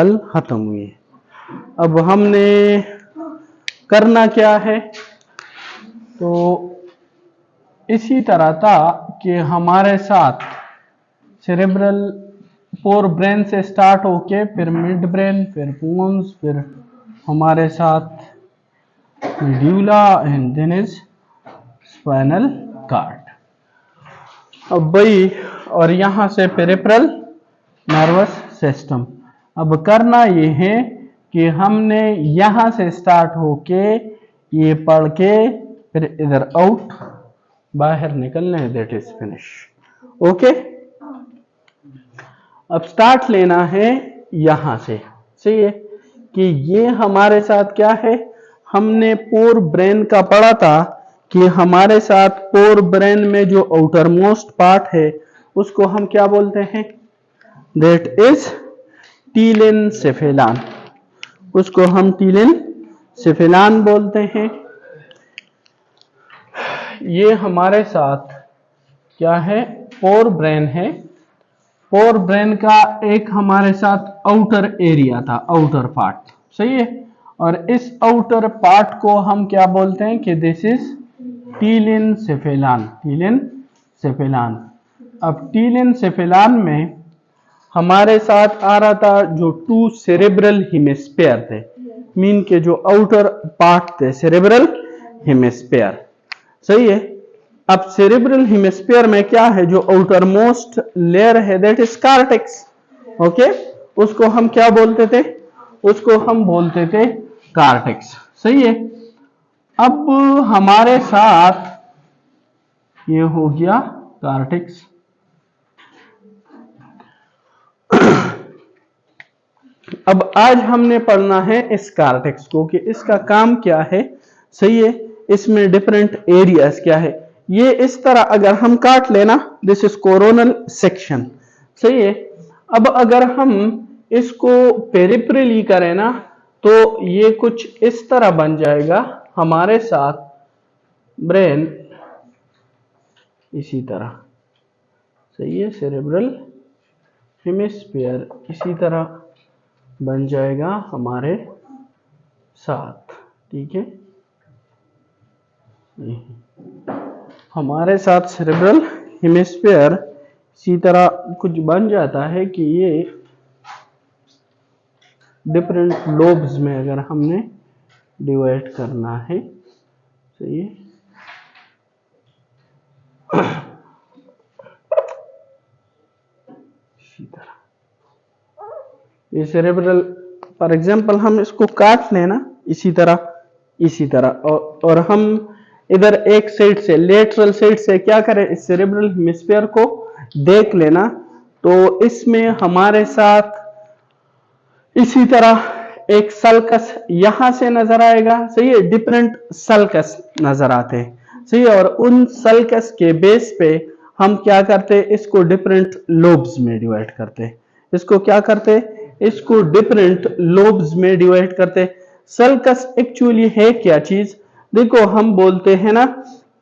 कल खत्म हुई है। अब हमने करना क्या है, तो इसी तरह था कि हमारे साथ सेरेब्रल फोर ब्रेन से स्टार्ट होके फिर मिड ब्रेन, फिर पोन्स, फिर हमारे साथ medulla and then is spinal cord. अब भाई, और यहां से पेरिफेरल नर्वस सिस्टम। अब करना ये है कि हमने यहां से स्टार्ट होके ये पढ़ के फिर इधर आउट बाहर निकलने, दैट इज फिनिश। ओके, अब स्टार्ट लेना है यहां से। सही है कि ये हमारे साथ क्या है, हमने पोर ब्रेन का पढ़ा था कि हमारे साथ पोर ब्रेन में जो आउटर मोस्ट पार्ट है उसको हम क्या बोलते हैं, दैट इज टीलेनसेफेलान। उसको हम टीलेनसेफेलान बोलते हैं। ये हमारे साथ क्या है, पोर ब्रेन है। पोर ब्रेन का एक हमारे साथ आउटर एरिया था, आउटर पार्ट। सही है, और इस आउटर पार्ट को हम क्या बोलते हैं कि दिस इज टीलेनसेफेलान, टीलेनसेफेलान। अब टीलेनसेफेलान में हमारे साथ आ रहा था जो टू सेरेब्रल हेमिस्फीयर थे, मीन के जो आउटर पार्ट थे सेरेब्रल हेमिस्फीयर। सही है, अब सेरेब्रल हेमिस्फीयर में क्या है, जो आउटर मोस्ट लेयर है दैट इज कार्टेक्स। ओके, उसको हम क्या बोलते थे, उसको हम बोलते थे कार्टेक्स। सही है, अब हमारे साथ ये हो गया कार्टेक्स। अब आज हमने पढ़ना है इस कार्टेक्स को कि इसका काम क्या है। सही है, इसमें डिफरेंट एरियाज क्या है। ये इस तरह अगर हम काट लेना, दिस इज कोरोनल सेक्शन। सही है, अब अगर हम इसको पेरिफेरली करें ना, तो ये कुछ इस तरह बन जाएगा हमारे साथ ब्रेन इसी तरह। सही है, सेरेब्रल हेमिस्फीयर इसी तरह बन जाएगा हमारे साथ। ठीक है, हमारे साथ सेरेब्रल हेमिस्फीयर इसी तरह कुछ बन जाता है कि ये डिफरेंट लोब्स में अगर हमने डिवाइड करना है। सही है, इसी तरह ये सेरेब्रल, फॉर एग्जांपल हम इसको काट लेना इसी तरह, इसी तरह, और हम इधर एक साइड से, लेटरल साइड से क्या करें, इस सेरेब्रल हेमिस्फीयर को देख लेना, तो इसमें हमारे साथ इसी तरह एक सल्कस यहां से नजर आएगा। सही है, डिफरेंट सल्कस नजर आते हैं। सही है, और उन सल्कस के बेस पे हम क्या करते हैं, इसको डिफरेंट लोब्स में डिवाइड करते हैं। इसको क्या करते हैं, इसको डिफरेंट लोब्स में डिवाइड करते हैं। सल्कस एक्चुअली है क्या चीज, देखो हम बोलते हैं ना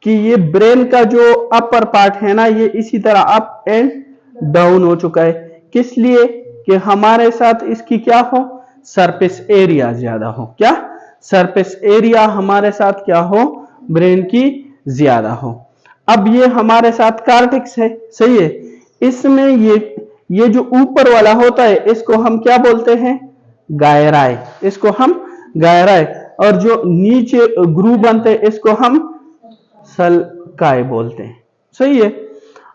कि ये ब्रेन का जो अपर पार्ट है ना, ये इसी तरह अप एंड डाउन हो चुका है। किस लिए, कि हमारे साथ इसकी क्या हो, सरफेस एरिया ज्यादा हो। क्या, सरफेस एरिया हमारे साथ क्या हो, ब्रेन की ज्यादा हो। अब ये हमारे साथ कार्टेक्स है। सही है, इसमें ये जो ऊपर वाला होता है इसको हम क्या बोलते हैं, गायराई। इसको हम गायराई, और जो नीचे ग्रूव बनते हैं इसको हम सल्काई बोलते हैं। सही है,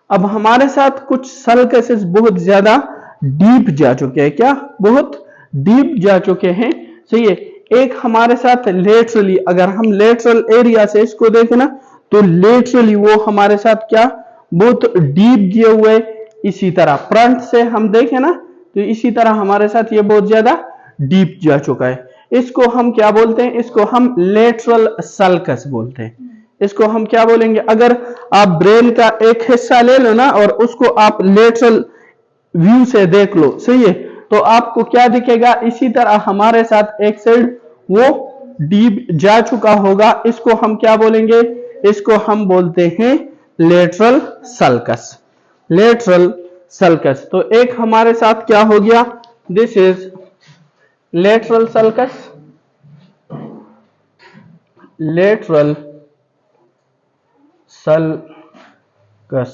अब हमारे साथ कुछ सल्कसेस बहुत ज्यादा डीप जा चुके हैं। क्या, बहुत डीप जा चुके हैं। सही है, एक हमारे साथ लेटरली, अगर हम लेटरल एरिया से इसको देखें ना, तो लेटरली वो हमारे साथ क्या, बहुत डीप गए हुए। इसी तरह फ्रंट से हम देखें ना, तो इसी तरह हमारे साथ ये बहुत ज्यादा डीप जा चुका है। इसको हम क्या बोलते हैं, इसको हम लेटरल सल्कस बोलते हैं। इसको हम क्या बोलेंगे, अगर आप ब्रेन का एक हिस्सा ले लो ना और उसको आप लेटरल व्यू से देख लो, सही है, तो आपको क्या दिखेगा, इसी तरह हमारे साथ एक साइड वो डीप जा चुका होगा। इसको हम क्या बोलेंगे, इसको हम बोलते हैं लेटरल सल्कस, लेटरल सल्कस। तो एक हमारे साथ क्या हो गया, this is lateral sulcus, lateral sulcus.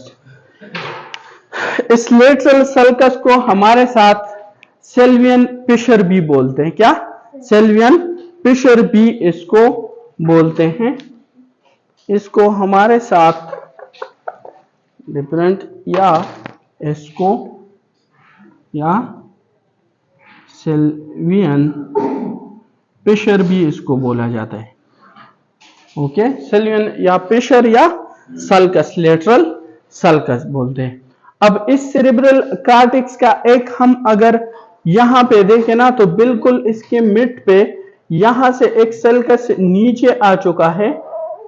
इस लेटरल सल्कस को हमारे साथ सेल्वियन फिशर भी बोलते हैं। क्या? सेल्वियन फिशर भी इसको बोलते हैं। इसको हमारे साथ डिफरेंट या इसको या सेल्वियन फिशर भी इसको बोला जाता है। ओके, सेल्वियन या फिशर या सल्कस, लेटरल सल्कस बोलते हैं। अब इस सेरेब्रल कार्टेक्स का एक हम अगर यहां पे देखें ना तो बिल्कुल इसके मिड पे यहां से एक सल्कस नीचे आ चुका है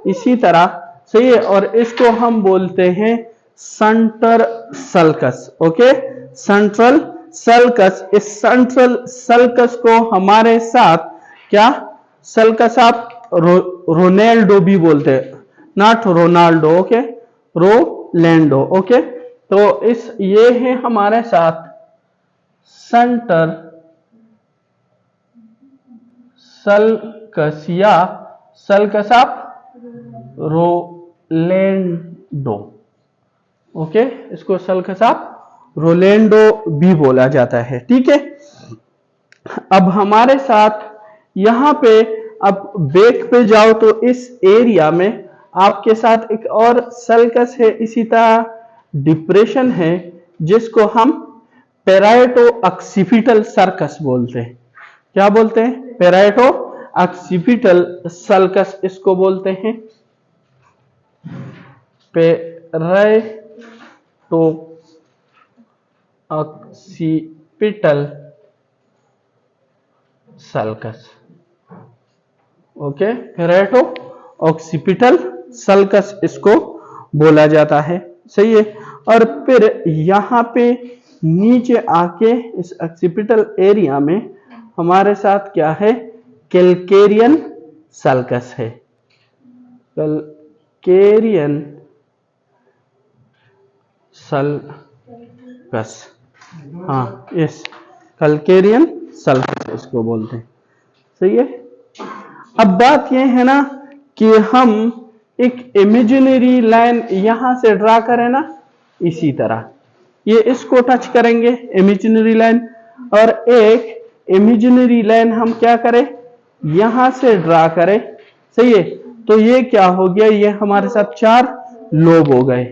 इसी तरह, सही है, और इसको हम बोलते हैं centre sulcus. Okay, central sulcus. इस सेंट्रल सल्कस को हमारे साथ क्या सल्कस आप रोनाल्डो भी बोलते हैं, not Ronaldo. Okay, Rolando. Okay, तो इस ये है हमारे साथ सेंटर सल्कस या सल्कस आप रोलैंडो। ओके, इसको सल्कस आप रोलैंडो भी बोला जाता है। ठीक है, अब हमारे साथ यहां पे अब बैक पे जाओ तो इस एरिया में आपके साथ एक और सल्कस है, इसी तरह डिप्रेशन है जिसको हम पेराइटो ऑक्सीपिटल सर्कस बोलते हैं। क्या बोलते हैं? पेराइटो ऑक्सीपिटल सल्कस इसको बोलते हैं। Parieto occipital sulcus. Okay, parieto occipital sulcus इसको बोला जाता है। सही है, और फिर यहां पे नीचे आके इस ऑक्सीपिटल एरिया में हमारे साथ क्या है? कैलकेरियन सल्कस है। कैलकेरियन सल्कस, हाँ, यस, कैलकेरियन सल्कस इसको बोलते हैं। सही है। अब बात यह है ना कि हम एक इमेजिनरी लाइन यहां से ड्रा करें ना, इसी तरह ये इसको टच करेंगे इमेजिनरी लाइन, और एक इमेजिनरी लाइन हम क्या करें? यहां से ड्रा करें। सही है, तो ये क्या हो गया? ये हमारे साथ 4 लोब हो गए।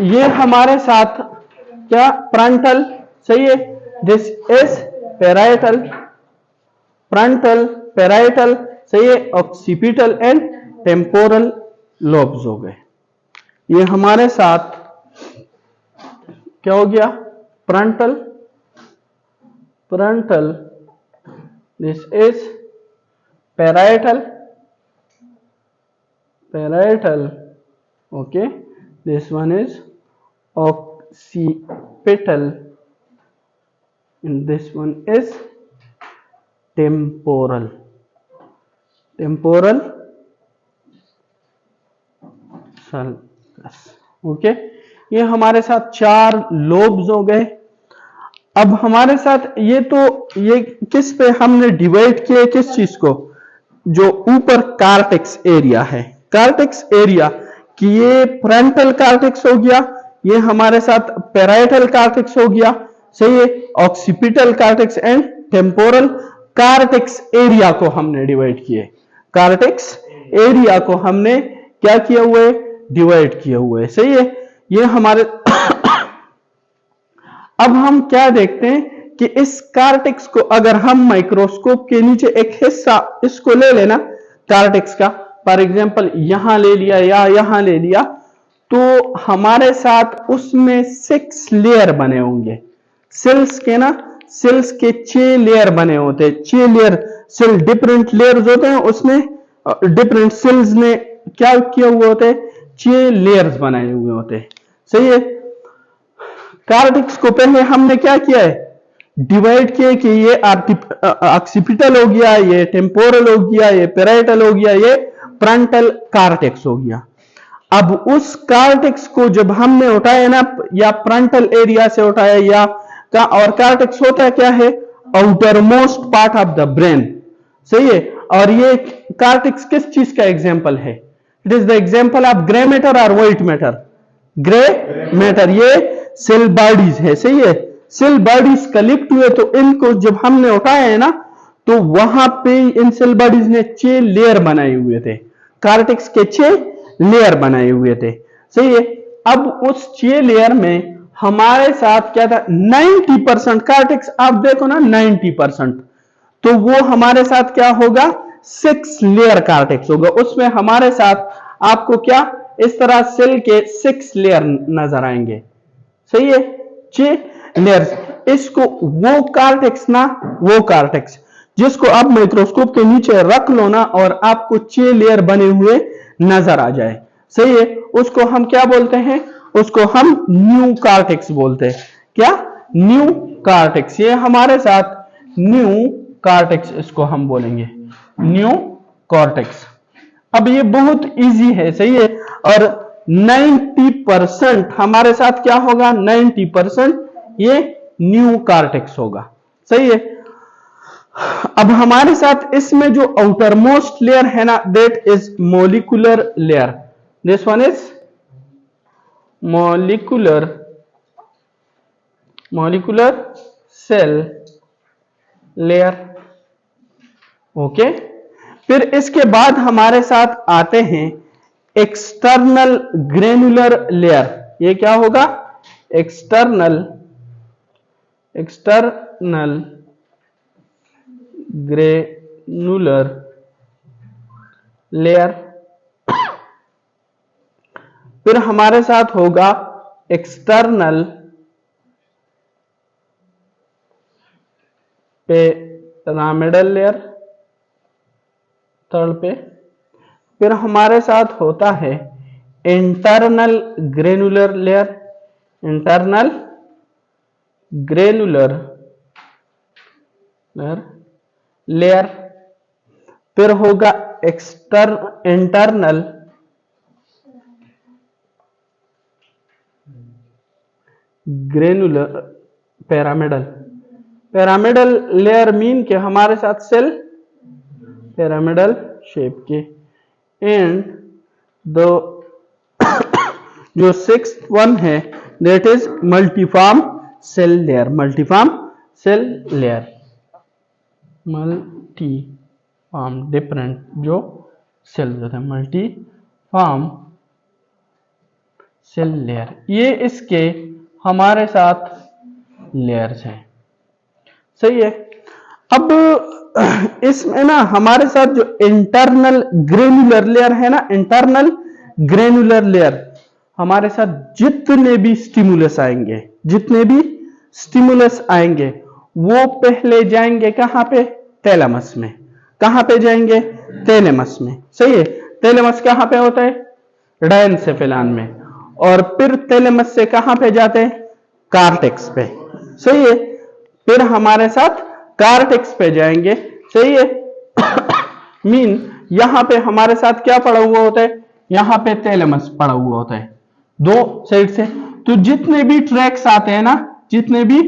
ये हमारे साथ क्या? फ्रंटल। सही है, this is parietal, frontal, parietal, सही है, ऑक्सीपिटल एंड टेम्पोरल लोब्स हो गए। ये हमारे साथ क्या हो गया? Frontal, frontal, this is parietal, parietal, okay, this one is occipital and this one is temporal, temporal sulcus। Okay, ये हमारे साथ 4 लोब्स हो गए। अब हमारे साथ ये तो ये किस पे हमने डिवाइड किया? किस चीज को? जो ऊपर कार्टेक्स एरिया है, कार्टेक्स एरिया कि ये फ्रंटल कार्टेक्स हो गया, ये हमारे साथ पेराइटल कार्टेक्स हो गया। सही है, occipital cortex and temporal cortex area को हमने डिवाइड किए। कार्टेक्स एरिया को हमने क्या किया हुआ है? डिवाइड किए हुए। सही है, ये हमारे अब हम क्या देखते हैं कि इस कार्टेक्स को अगर हम माइक्रोस्कोप के नीचे एक हिस्सा इसको ले लेना कार्टेक्स का, फॉर एग्जांपल यहां ले लिया या यहां ले लिया, तो हमारे साथ उसमें 6 लेयर बने होंगे। सेल्स के ना, सेल्स के 6 लेयर बने होते हैं। 6 लेयर, सेल डिफरेंट लेयर्स होते हैं, उसमें डिफरेंट सेल्स ने क्या किया हुआ होते हैं? 6 लेयर्स बनाए हुए होते हैं। सही है, कार्टेक्स को पहले हमने क्या किया है? डिवाइड किया कि ये ऑक्सीपिटल हो गया, ये टेम्पोरल हो गया, ये पेराइटल हो गया, ये फ्रंटल कार्टेक्स हो गया। अब उस कार्टेक्स को जब हमने उठाया ना, या फ्रंटल एरिया से उठाया या का, और कार्टेक्स होता क्या है? Outer most part of the brain, सही है। और ये कार्टेक्स किस चीज का एग्जाम्पल है? It is the example of grey matter और व्हाइट मैटर। ग्रे मैटर ये सेल बॉडीज है, सही है। सेल बॉडीज कलेक्ट हुए तो इनको जब हमने उठाया है ना, तो वहां पे इन सेल बॉडीज ने 6 लेयर बनाए हुए थे, कार्टेक्स के 6 लेयर बनाए हुए थे, सही है। अब उस 6 लेयर में हमारे साथ क्या था, 90% कार्टेक्स, आप देखो ना 90%, तो वो हमारे साथ क्या होगा, 6 लेयर कार्टेक्स होगा। उसमें हमारे साथ आपको क्या इस तरह सेल के 6 लेयर नजर आएंगे, सही है, 6 लेयर्स। इसको वो कार्टेक्स ना, वो कार्टेक्स जिसको आप माइक्रोस्कोप के नीचे रख लो ना और आपको 6 लेयर बने हुए नजर आ जाए, सही है, उसको हम क्या बोलते हैं, उसको हम न्यू कार्टेक्स बोलते हैं। क्या? New cortex. ये हमारे साथ न्यू कार्टेक्स, इसको हम बोलेंगे न्यू कॉर्टेक्स। अब ये बहुत इजी है, सही है। और 90% हमारे साथ क्या होगा, 90% ये न्यू कार्टेक्स होगा, सही है। अब हमारे साथ इसमें जो आउटर मोस्ट लेयर है ना, that is molecular layer. This one is molecular cell layer, okay. फिर इसके बाद हमारे साथ आते हैं एक्सटर्नल ग्रेनुलर लेयर। ये क्या होगा, एक्सटर्नल ग्रेनुलर लेयर। फिर हमारे साथ होगा एक्सटर्नल पिरामिडल लेयर, थर्ड पे। फिर हमारे साथ होता है internal granular layer, internal granular layer. फिर होगा internal granular pyramidal layer mean के हमारे साथ सेल पिरामिडल शेप के। एंड द जो 6th वन है that is multiform cell layer, multiform cell layer, multiform different जो सेल होते हैं, मल्टीफॉर्म सेल लेयर। ये इसके हमारे साथ लेयर्स हैं, सही है। अब इसमें ना हमारे साथ जो इंटरनल ग्रेनुलर लेयर है ना, इंटरनल ग्रेनुलर लेयर, हमारे साथ जितने भी स्टिमुलस आएंगे वो पहले जाएंगे कहां पे, थैलेमस में। कहां पे जाएंगे, थैलेमस में, सही है। थैलेमस कहां पे होता है, डायनसेफेलान में। और फिर थैलेमस से कहां पे जाते हैं, कार्टेक्स पे, सही है। फिर हमारे साथ कार्टेक्स पे जाएंगे, सही है। मीन यहां पे हमारे साथ क्या पड़ा हुआ होता है, यहां पे थैलेमस पड़ा हुआ होता है दो साइड से। तो जितने भी ट्रैक्स आते हैं ना, जितने भी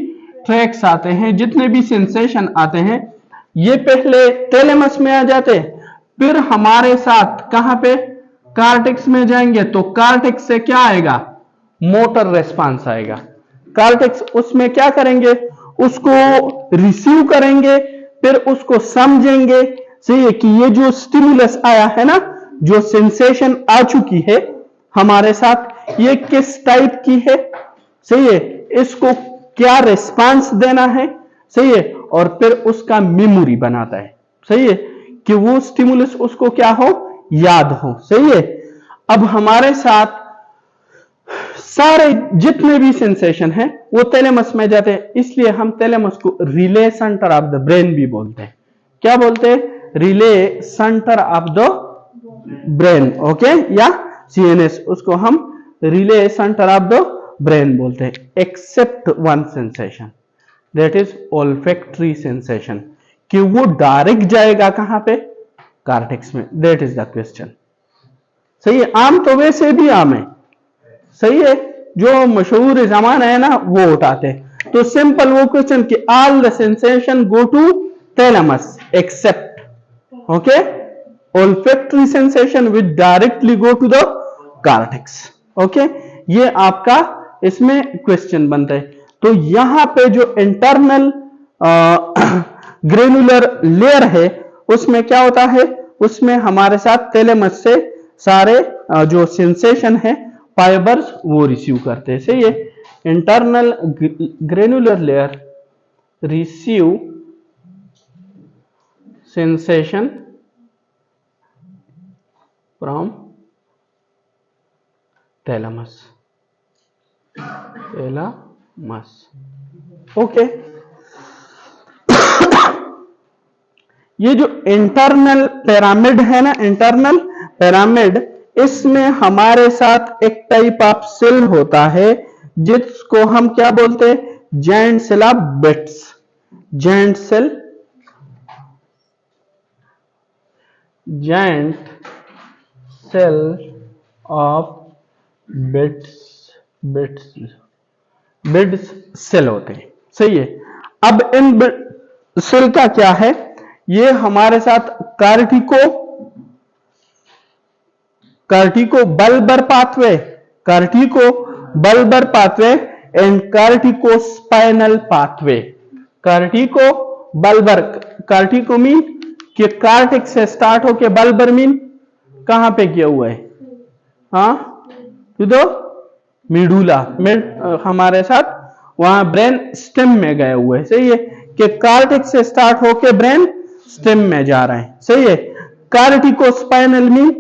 ट्रैक्स आते हैं, जितने भी सेंसेशन आते हैं, ये पहले थैलेमस में आ जाते हैं, फिर हमारे साथ कहां पे, कार्टेक्स में जाएंगे। तो कार्टेक्स से क्या आएगा, मोटर रेस्पॉन्स आएगा। कार्टेक्स उसमें क्या करेंगे, उसको रिसीव करेंगे, फिर उसको समझेंगे, सही है, कि ये जो स्टिमुलस आया है ना, जो सेंसेशन आ चुकी है हमारे साथ, ये किस टाइप की है, सही है, इसको क्या रिस्पांस देना है, सही है। और फिर उसका मेमोरी बनाता है, सही है, कि वो स्टिमुलस उसको क्या हो, याद हो, सही है। अब हमारे साथ सारे जितने भी सेंसेशन है वो थैलेमस में जाते हैं, इसलिए हम थैलेमस को relay centre of the brain भी बोलते हैं। क्या बोलते हैं, relay centre of the brain, okay, या सीएनएस, उसको हम relay centre of the brain बोलते हैं। Except one sensation, that is olfactory sensation, कि वो डायरेक्ट जाएगा कहां पे, कार्टेक्स में। दैट इज द क्वेश्चन, सही है। आम तो वैसे भी आम है, सही है, जो मशहूर जमाना है ना वो उठाते हैं, तो सिंपल वो क्वेश्चन कि all the sensation go to thalamus except, okay, olfactory sensation which directly go to the cortex, okay, ये आपका इसमें क्वेश्चन बनता है। तो यहां पे जो इंटरनल ग्रेनुलर लेयर है उसमें क्या होता है, उसमें हमारे साथ थैलेमस से सारे जो सेंसेशन है फाइबर्स वो रिसीव करते हैं। सही है, internal granular layer receive sensation from thalamus, okay. ये जो इंटरनल पिरामिड है ना, इंटरनल पिरामिड, इसमें हमारे साथ एक टाइप ऑफ सेल होता है जिसको हम क्या बोलते हैं, giant cell of Betz, giant cell, giant cell of Betz cell होते हैं। सही है। अब इन सेल का क्या है, ये हमारे साथ cortico bulbar pathway, cortico bulbar pathway and cortico spinal pathway. Cortico bulbar, cortico mean कि कार्टेक्स से स्टार्ट होके बल्बर मीन कहां पे किया हुआ है, हाँ, तो मिडुला हमारे साथ वहां ब्रेन स्टेम में गए हुए हैं। सही है कि कार्टेक्स से स्टार्ट होके ब्रेन स्टेम में जा रहे हैं। सही है। कार्टिको स्पाइनल मीन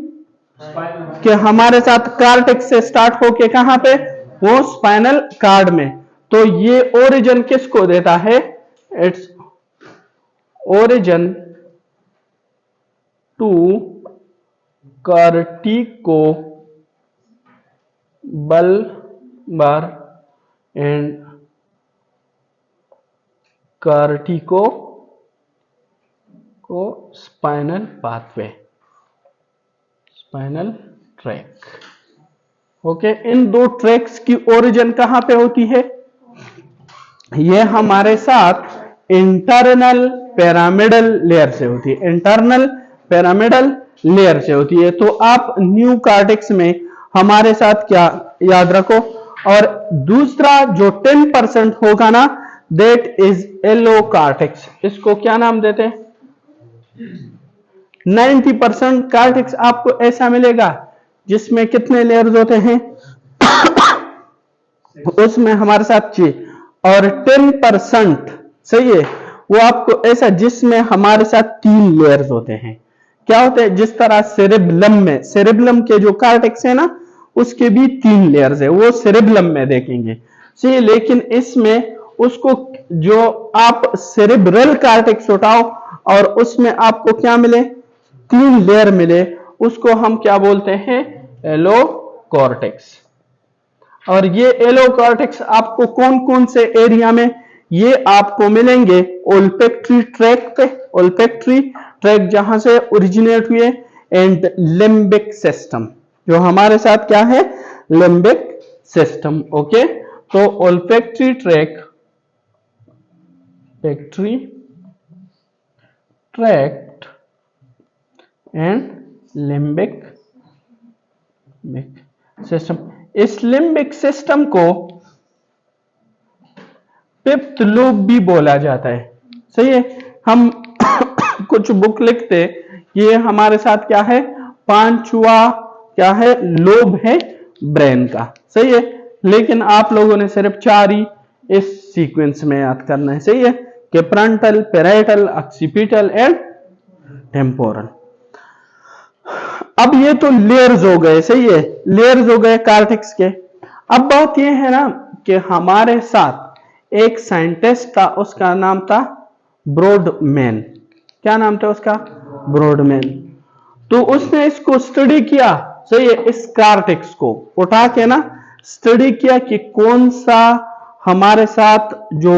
कि हमारे साथ कार्टेक्स से स्टार्ट होके कहां पे, वो स्पाइनल कार्ड में। तो ये ओरिजिन किसको देता है, it's origin to cortico bulbar and cortico को spinal pathway, spinal tract, okay. इन दो ट्रैक्स की ओरिजिन कहां पे होती है, ये हमारे साथ इंटरनल पिरामिडल लेयर से होती है, इंटरनल पिरामिडल लेयर से होती है। तो आप न्यू कार्टेक्स में हमारे साथ क्या याद रखो, और दूसरा जो 10% होगा ना, दैट इज एलो कार्टेक्स। इसको क्या नाम देते हैं, 90% कार्टेक्स आपको ऐसा मिलेगा जिसमें कितने लेयर्स होते हैं उसमें हमारे साथ 6, और 10% सही है वो आपको ऐसा जिसमें हमारे साथ 3 लेयर्स होते हैं। क्या होते हैं, जिस तरह सेरेबलम में, सेरेबलम के जो कार्टेक्स है ना उसके भी 3 लेयर्स है, वो सेरेबलम में देखेंगे। सही, लेकिन इसमें उसको जो आप सेरेब्रल कार्टेक्स उठाओ और उसमें आपको क्या मिले, 3 लेयर मिले, उसको हम क्या बोलते हैं, एलो कॉर्टेक्स। और ये एलो कॉर्टेक्स आपको कौन कौन से एरिया में, ये आपको मिलेंगे ओल्फैक्टरी ट्रैक पे, ओल्फैक्टरी ट्रैक जहां से ओरिजिनेट हुए, एंड लिम्बिक सिस्टम, जो हमारे साथ क्या है, लिम्बिक सिस्टम, ओके। तो olfactory track, factory tract and limbic system. इस लिम्बिक सिस्टम को 5th लोब भी बोला जाता है। सही है। हम कुछ बुक लिखते, ये हमारे साथ क्या है, 5वां क्या है, लोब है ब्रेन का। सही है। लेकिन आप लोगों ने सिर्फ 4 ही इस सीक्वेंस में याद करना है। सही है कि frontal, parietal, occipital and temporal. अब ये तो लेयर्स हो गए, सही है, लेयर्स हो गए कार्टेक्स के। अब बात ये है ना कि हमारे साथ एक साइंटिस्ट था, उसका नाम था ब्रॉडमैन। क्या नाम था उसका, ब्रॉडमैन। तो उसने इसको स्टडी किया, सही है, इस कार्टेक्स को उठा के ना स्टडी किया कि कौन सा हमारे साथ जो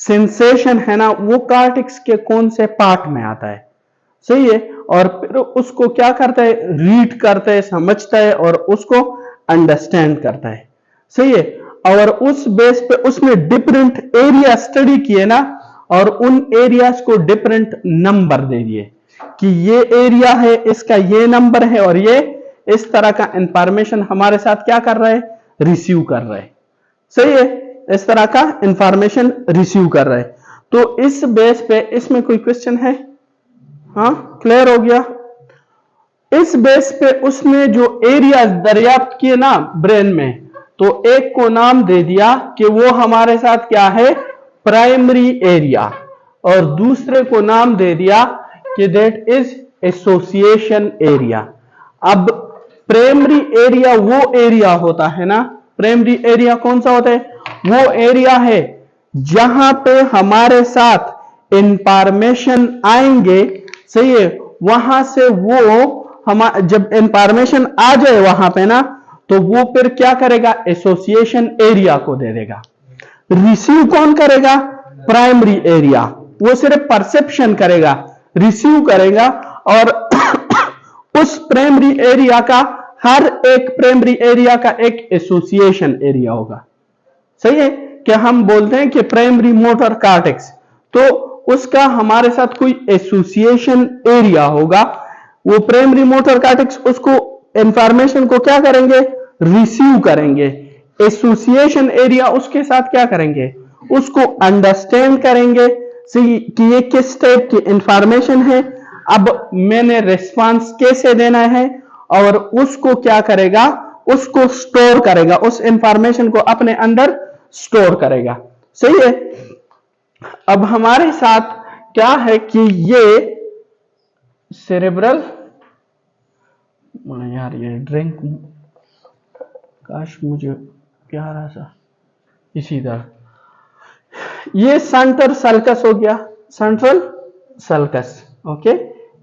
सेंसेशन है ना वो कार्टेक्स के कौन से पार्ट में आता है। सही है। और फिर उसको क्या करता है, रीड करता है, समझता है और उसको अंडरस्टैंड करता है। सही है। और उस बेस पे उसमें डिफरेंट एरिया स्टडी किए ना, और उन एरियाज को डिफरेंट नंबर दे दिए कि ये एरिया है, इसका ये नंबर है, और ये इस तरह का इंफॉर्मेशन हमारे साथ क्या कर रहे हैं, रिसीव कर रहे हैं। सही है, इस तरह का इंफॉर्मेशन रिसीव कर रहे हैं। तो इस बेस पे इसमें कोई क्वेश्चन है? हाँ, क्लियर हो गया। इस बेस पे उसने जो एरिया दरियाफ्त किए ना ब्रेन में, तो एक को नाम दे दिया कि वो हमारे साथ क्या है, प्राइमरी एरिया, और दूसरे को नाम दे दिया कि दैट इज एसोसिएशन एरिया। अब प्राइमरी एरिया वो एरिया होता है ना, प्राइमरी एरिया कौन सा होता है, वो एरिया है जहां पे हमारे साथ इंफॉर्मेशन आएंगे। सही है, वहां से वो हम जब इंफॉर्मेशन आ जाए वहां पे ना, तो वो फिर क्या करेगा, एसोसिएशन एरिया को दे देगा। रिसीव कौन करेगा, प्राइमरी एरिया, वो सिर्फ परसेप्शन करेगा, रिसीव करेगा, और उस प्राइमरी एरिया का हर एक प्राइमरी एरिया का एक एसोसिएशन एरिया होगा। सही है, कि हम बोलते हैं कि प्राइमरी मोटर कॉर्टेक्स, तो उसका हमारे साथ कोई एसोसिएशन एरिया होगा। वो प्राइमरी मोटर कॉर्टेक्स उसको इंफॉर्मेशन को क्या करेंगे, रिसीव करेंगे। एसोसिएशन एरिया उसके साथ क्या करेंगे, उसको अंडरस्टैंड करेंगे कि ये किस टाइप की इंफॉर्मेशन है, अब मैंने रिस्पांस कैसे देना है, और उसको क्या करेगा, उसको स्टोर करेगा, उस इंफॉर्मेशन को अपने अंदर स्टोर करेगा। सही है। अब हमारे साथ क्या है कि ये सेरेब्रल, यार ये ड्रिंक काश मुझे प्यारा सा इसी तरह, ये सेंट्रल सल्कस हो गया, सेंट्रल सल्कस। ओके,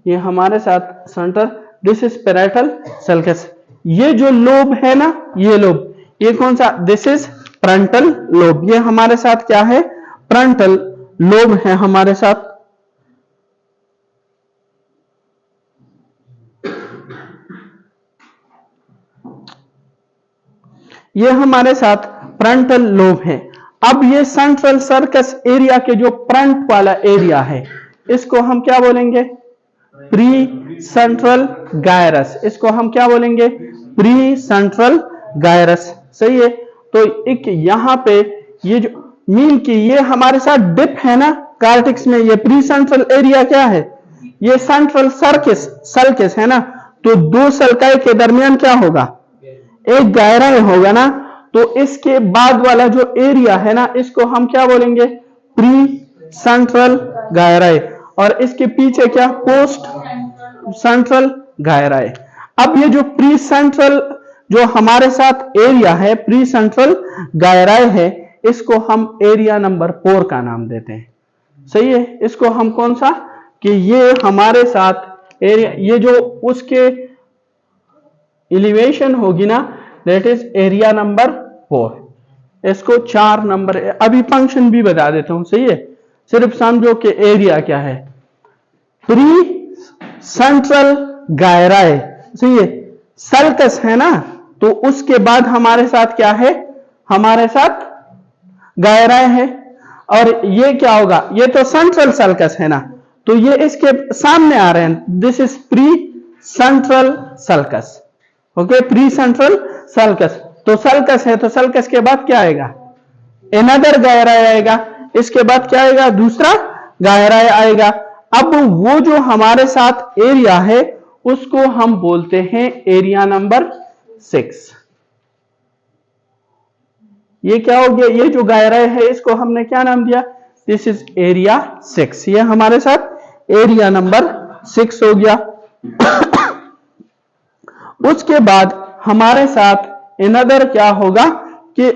ये हमारे साथ central, this is parietal sulcus. ये जो लोब है ना, ये लोब, ये कौन सा, दिस इज फ्रंटल लोब। ये हमारे साथ क्या है, फ्रंटल लोब है हमारे साथ। ये हमारे साथ फ्रंटल लोब है। अब ये सेंट्रल सर्कस एरिया के जो फ्रंट वाला एरिया है, इसको हम क्या बोलेंगे, प्री सेंट्रल गायरस। इसको हम क्या बोलेंगे, प्री सेंट्रल गायरस। सही है। तो एक यहां पे ये जो मीन की ये हमारे साथ डिप है ना कार्टिक्स में, ये प्री सेंट्रल एरिया क्या है, ये सेंट्रल सर्कस सल्कस है ना, तो दो सल्काई के दरमियान क्या होगा, एक गायराई होगा ना। तो इसके बाद वाला जो एरिया है ना, इसको हम क्या बोलेंगे, प्री सेंट्रल गायराई, और इसके पीछे क्या, पोस्ट सेंट्रल गायराई। अब ये जो प्री सेंट्रल जो हमारे साथ एरिया है, प्री सेंट्रल गायराई है, इसको हम एरिया नंबर 4 का नाम देते हैं। सही है। इसको हम कौन सा, कि ये हमारे साथ एरिया, ये जो उसके एलिवेशन होगी ना, दैट इज एरिया नंबर 4। इसको 4 नंबर, अभी फंक्शन भी बता देता हूं। सही है, सिर्फ समझो कि एरिया क्या है, प्री सेंट्रल गायराई। सही है, सल्कस है ना, तो उसके बाद हमारे साथ क्या है, हमारे साथ गायराई है, और ये क्या होगा, ये तो सेंट्रल सल्कस है ना, तो ये इसके सामने आ रहे हैं, this is pre central sulcus. Okay, pre central sulcus. तो सल्कस है, तो सल्कस के बाद क्या आएगा, अनदर गायराई आएगा, इसके बाद क्या आएगा, दूसरा गायराई आएगा। अब वो जो हमारे साथ एरिया है, उसको हम बोलते हैं एरिया नंबर 6। ये क्या हो गया, ये जो गायराई है, इसको हमने क्या नाम दिया, दिस इज एरिया 6। ये हमारे साथ एरिया नंबर 6 हो गया। उसके बाद हमारे साथ अनदर क्या होगा, कि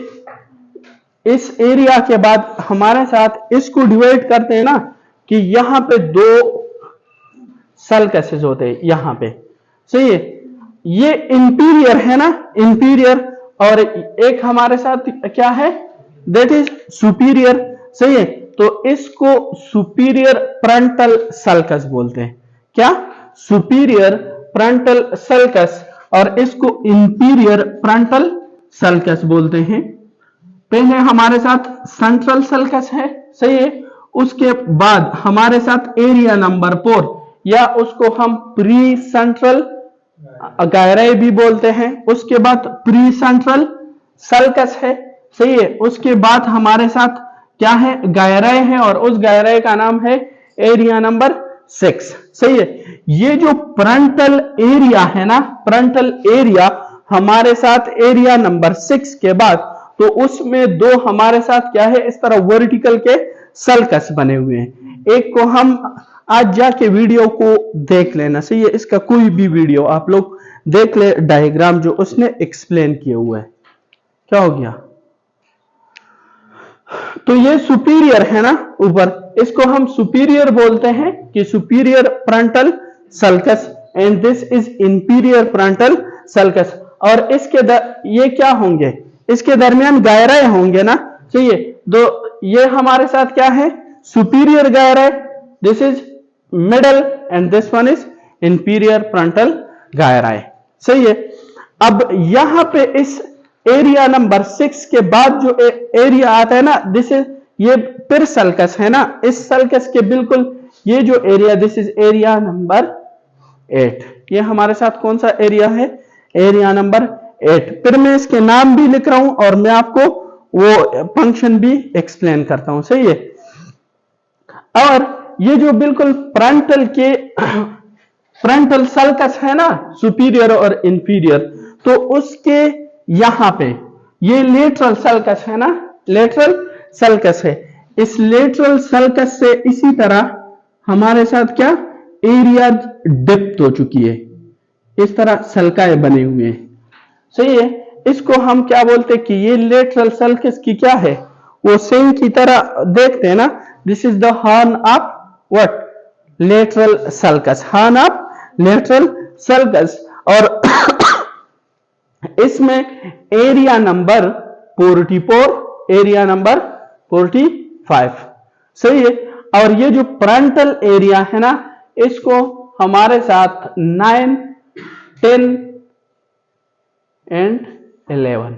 इस एरिया के बाद हमारे साथ इसको डिवाइड करते हैं ना, कि यहां पे 2 सल्कसेस होते हैं यहां पे। सही है, ये इंटीरियर है ना, इंटीरियर, और एक हमारे साथ क्या है, दैट इज सुपीरियर। सही है, तो इसको सुपीरियर फ्रंटल सल्कस बोलते हैं। क्या, सुपीरियर फ्रंटल सल्कस, और इसको इंटीरियर फ्रंटल सल्कस बोलते हैं। पहले हमारे साथ सेंट्रल सल्कस है, सही है। उसके बाद हमारे साथ एरिया नंबर 4 या उसको हम प्री सेंट्रल गायराई भी बोलते हैं। उसके बाद प्री सेंट्रल सल्कस है, सही है। उसके बाद हमारे साथ क्या है, गायराई है, और उस गायराई का नाम है एरिया नंबर 6, सही है। ये जो फ्रंटल एरिया है ना, फ्रंटल एरिया हमारे साथ एरिया नंबर 6 के बाद, तो उसमें दो हमारे साथ क्या है, इस तरह वर्टिकल के सल्कस बने हुए हैं। एक को हम आज जाके वीडियो को देख लेना, सही है। इसका कोई भी वीडियो आप लोग देख ले, डायग्राम जो उसने एक्सप्लेन किए हुए है। क्या हो गया, तो ये सुपीरियर है ना ऊपर, इसको हम सुपीरियर बोलते हैं कि superior frontal sulcus, and this is inferior frontal sulcus. और इसके ये क्या होंगे, इसके दरमियान गायराए होंगे ना, सही है। तो ये हमारे साथ क्या है, superior gyri, this is middle, and this one is inferior frontal gyri, सही है। अब यहां पे इस एरिया नंबर 6 के बाद जो एरिया आता है ना, दिस इज, ये फिर सल्कस है ना, इस सल्कस के बिल्कुल ये जो area, this is area number 8। ये हमारे साथ कौन सा एरिया है, एरिया नंबर 8। फिर मैं इसके नाम भी लिख रहा हूं और मैं आपको वो फंक्शन भी एक्सप्लेन करता हूं, सही है। और ये जो बिल्कुल फ्रंटल के फ्रंटल सल्कस है ना, सुपीरियर और इंफीरियर, तो उसके यहां पे ये लेटरल सल्कस है ना, लेटरल सल्कस है। इस लेटरल सल्कस से इसी तरह हमारे साथ क्या एरिया डेप्थ हो चुकी है, इस तरह सल्काएं बने हुए हैं, सही है। इसको हम क्या बोलते हैं कि ये लेटरल सल्कस की क्या है, वो सिंह की तरह देखते हैं ना, this is the horn of what, lateral sulcus, horn of lateral sulcus. और इसमें एरिया नंबर 44, एरिया नंबर 45, सही है। और ये जो फ्रंटल एरिया है ना, इसको हमारे साथ 9, 10 एंड 11,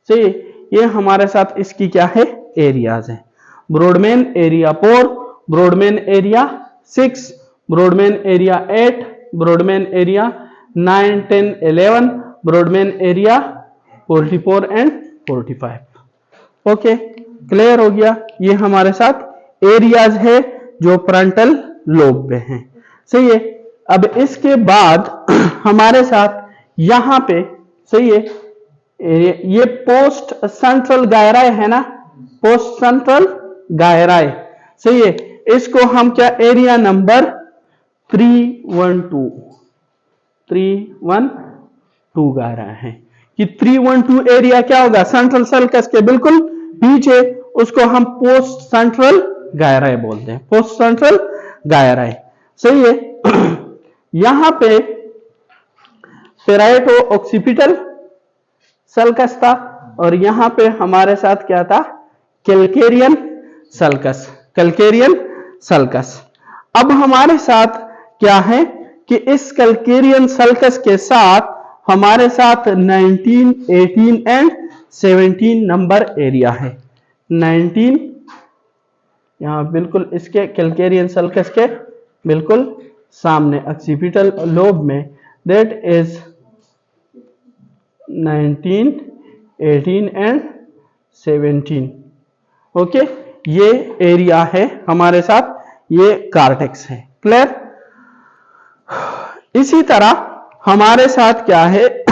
सही है। ये हमारे साथ इसकी क्या है, एरियाज है। Brodmann area 4, Brodmann area 6, Brodmann area 8, Brodmann area 9, 10, 11, Brodmann area 44 and 45। Okay, clear हो गया। ये हमारे साथ एरियाज है जो फ्रंटल लोब में हैं, सही है। अब इसके बाद हमारे साथ यहां पे, सही है, ये पोस्ट सेंट्रल गायराए है ना, पोस्ट सेंट्रल गायराए, सही है। इसको हम क्या एरिया नंबर 312 गा रहा है कि 312 एरिया क्या होगा, सेंट्रल सल्कस के बिल्कुल पीछे, उसको हम पोस्ट सेंट्रल गायराए बोलते हैं, पोस्ट सेंट्रल गायराए, सही है। यहां पे पेराइटो ऑक्सीपिटल सल्कस था, और यहां पे हमारे साथ क्या था, कैलकेरियन सल्कस, कैलकेरियन सल्कस। अब हमारे साथ क्या है कि इस कैलकेरियन सल्कस के साथ हमारे साथ 19, 18 एंड 17 नंबर एरिया है। 19 यहां बिल्कुल इसके कैलकेरियन सल्कस के बिल्कुल सामने ऑक्सीपिटल लोब में, दैट इज 19, 18 एंड 17। ओके, ये एरिया है हमारे साथ, ये कार्टेक्स है, क्लियर। इसी तरह हमारे साथ क्या है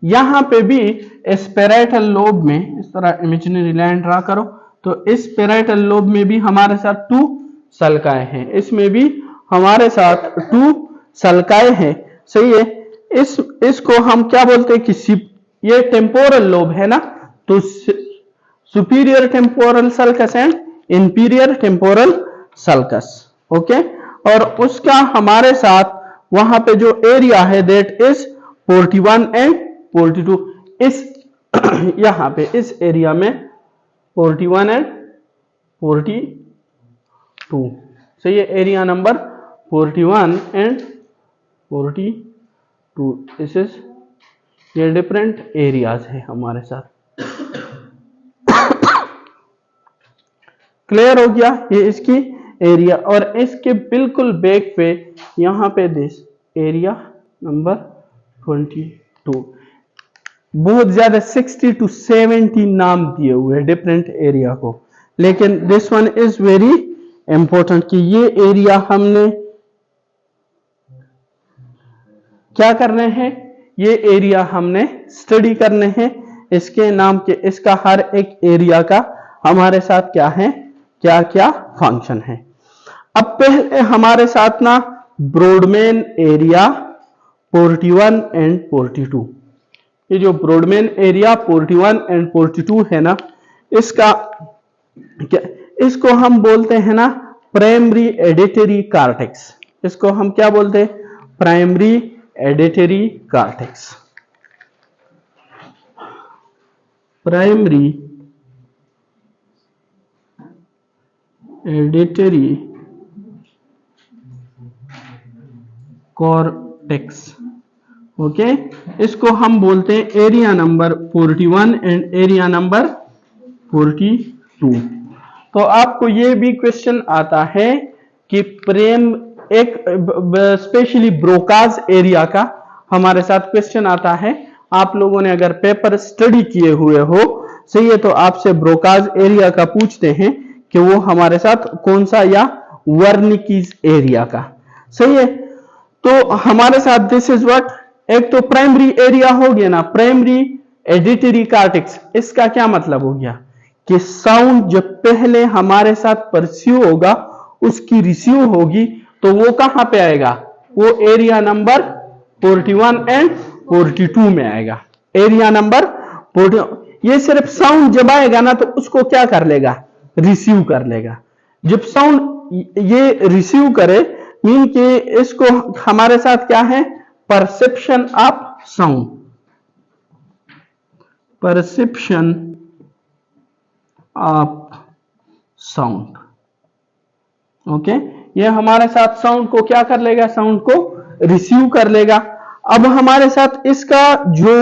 यहां पे भी स्पेराइटल लोब में, इस तरह इमेजिनरी लाइन ड्रा करो, तो इस स्पेराइटल लोब में भी हमारे साथ 2 सल्काएं हैं, इसमें भी हमारे साथ 2 सल्काएं हैं, सही है। इसको हम क्या बोलते हैं कि ये टेम्पोरल लोब है ना, तो superior temporal sulcus and inferior temporal sulcus, okay. और उसका हमारे साथ वहां पे जो एरिया है दैट इज 41 एंड 42। इस यहां पे इस एरिया में 41 एंड 42, सही है। Area number 41 and 42, this is ये डिफरेंट एरियाज है हमारे साथ, क्लियर हो गया, ये इसकी एरिया। और इसके बिल्कुल बैक पे यहां पे दिस एरिया नंबर 22। बहुत ज्यादा 60 to 70 नाम दिए हुए डिफरेंट एरिया को, लेकिन this one is very important कि ये एरिया हमने क्या करने हैं, ये एरिया हमने स्टडी करने हैं। इसके नाम के, इसका हर एक एरिया का हमारे साथ क्या है, क्या क्या फंक्शन है। अब पहले हमारे साथ ना ब्रॉडमैन एरिया 41 एंड 42, ये जो ब्रॉडमैन एरिया 41 एंड 42 है ना, इसका क्या, इसको हम बोलते हैं ना प्राइमरी एडिटरी कार्टेक्स। इसको हम क्या बोलते हैं, primary auditory cortex. Primary auditory cortex, okay. इसको हम बोलते हैं area number 41 and area number 42। तो आपको ये भी क्वेश्चन आता है कि प्रेम एक स्पेशली ब्रोकाज एरिया का हमारे साथ क्वेश्चन आता है। आप लोगों ने अगर पेपर स्टडी किए हुए हो, सही है, तो आपसे ब्रोकाज एरिया का पूछते हैं कि वो हमारे साथ कौन सा, या वर्निकीज एरिया का, सही है। तो हमारे साथ दिस इज व्हाट, एक तो प्राइमरी एरिया हो गया ना, प्राइमरी एडिटरी कार्टेक्स। इसका क्या मतलब हो गया कि साउंड जब पहले हमारे साथ परस्यू होगा, उसकी रिसीव होगी, तो वो कहां पे आएगा, वो एरिया नंबर 41 एंड 42 में आएगा। एरिया नंबर 40, ये सिर्फ साउंड जब आएगा ना, तो उसको क्या कर लेगा, रिसीव कर लेगा। जब साउंड ये रिसीव करे, मीन कि इसको हमारे साथ क्या है, perception of sound, perception of sound, okay. ये हमारे साथ साउंड को क्या कर लेगा, साउंड को रिसीव कर लेगा। अब हमारे साथ इसका जो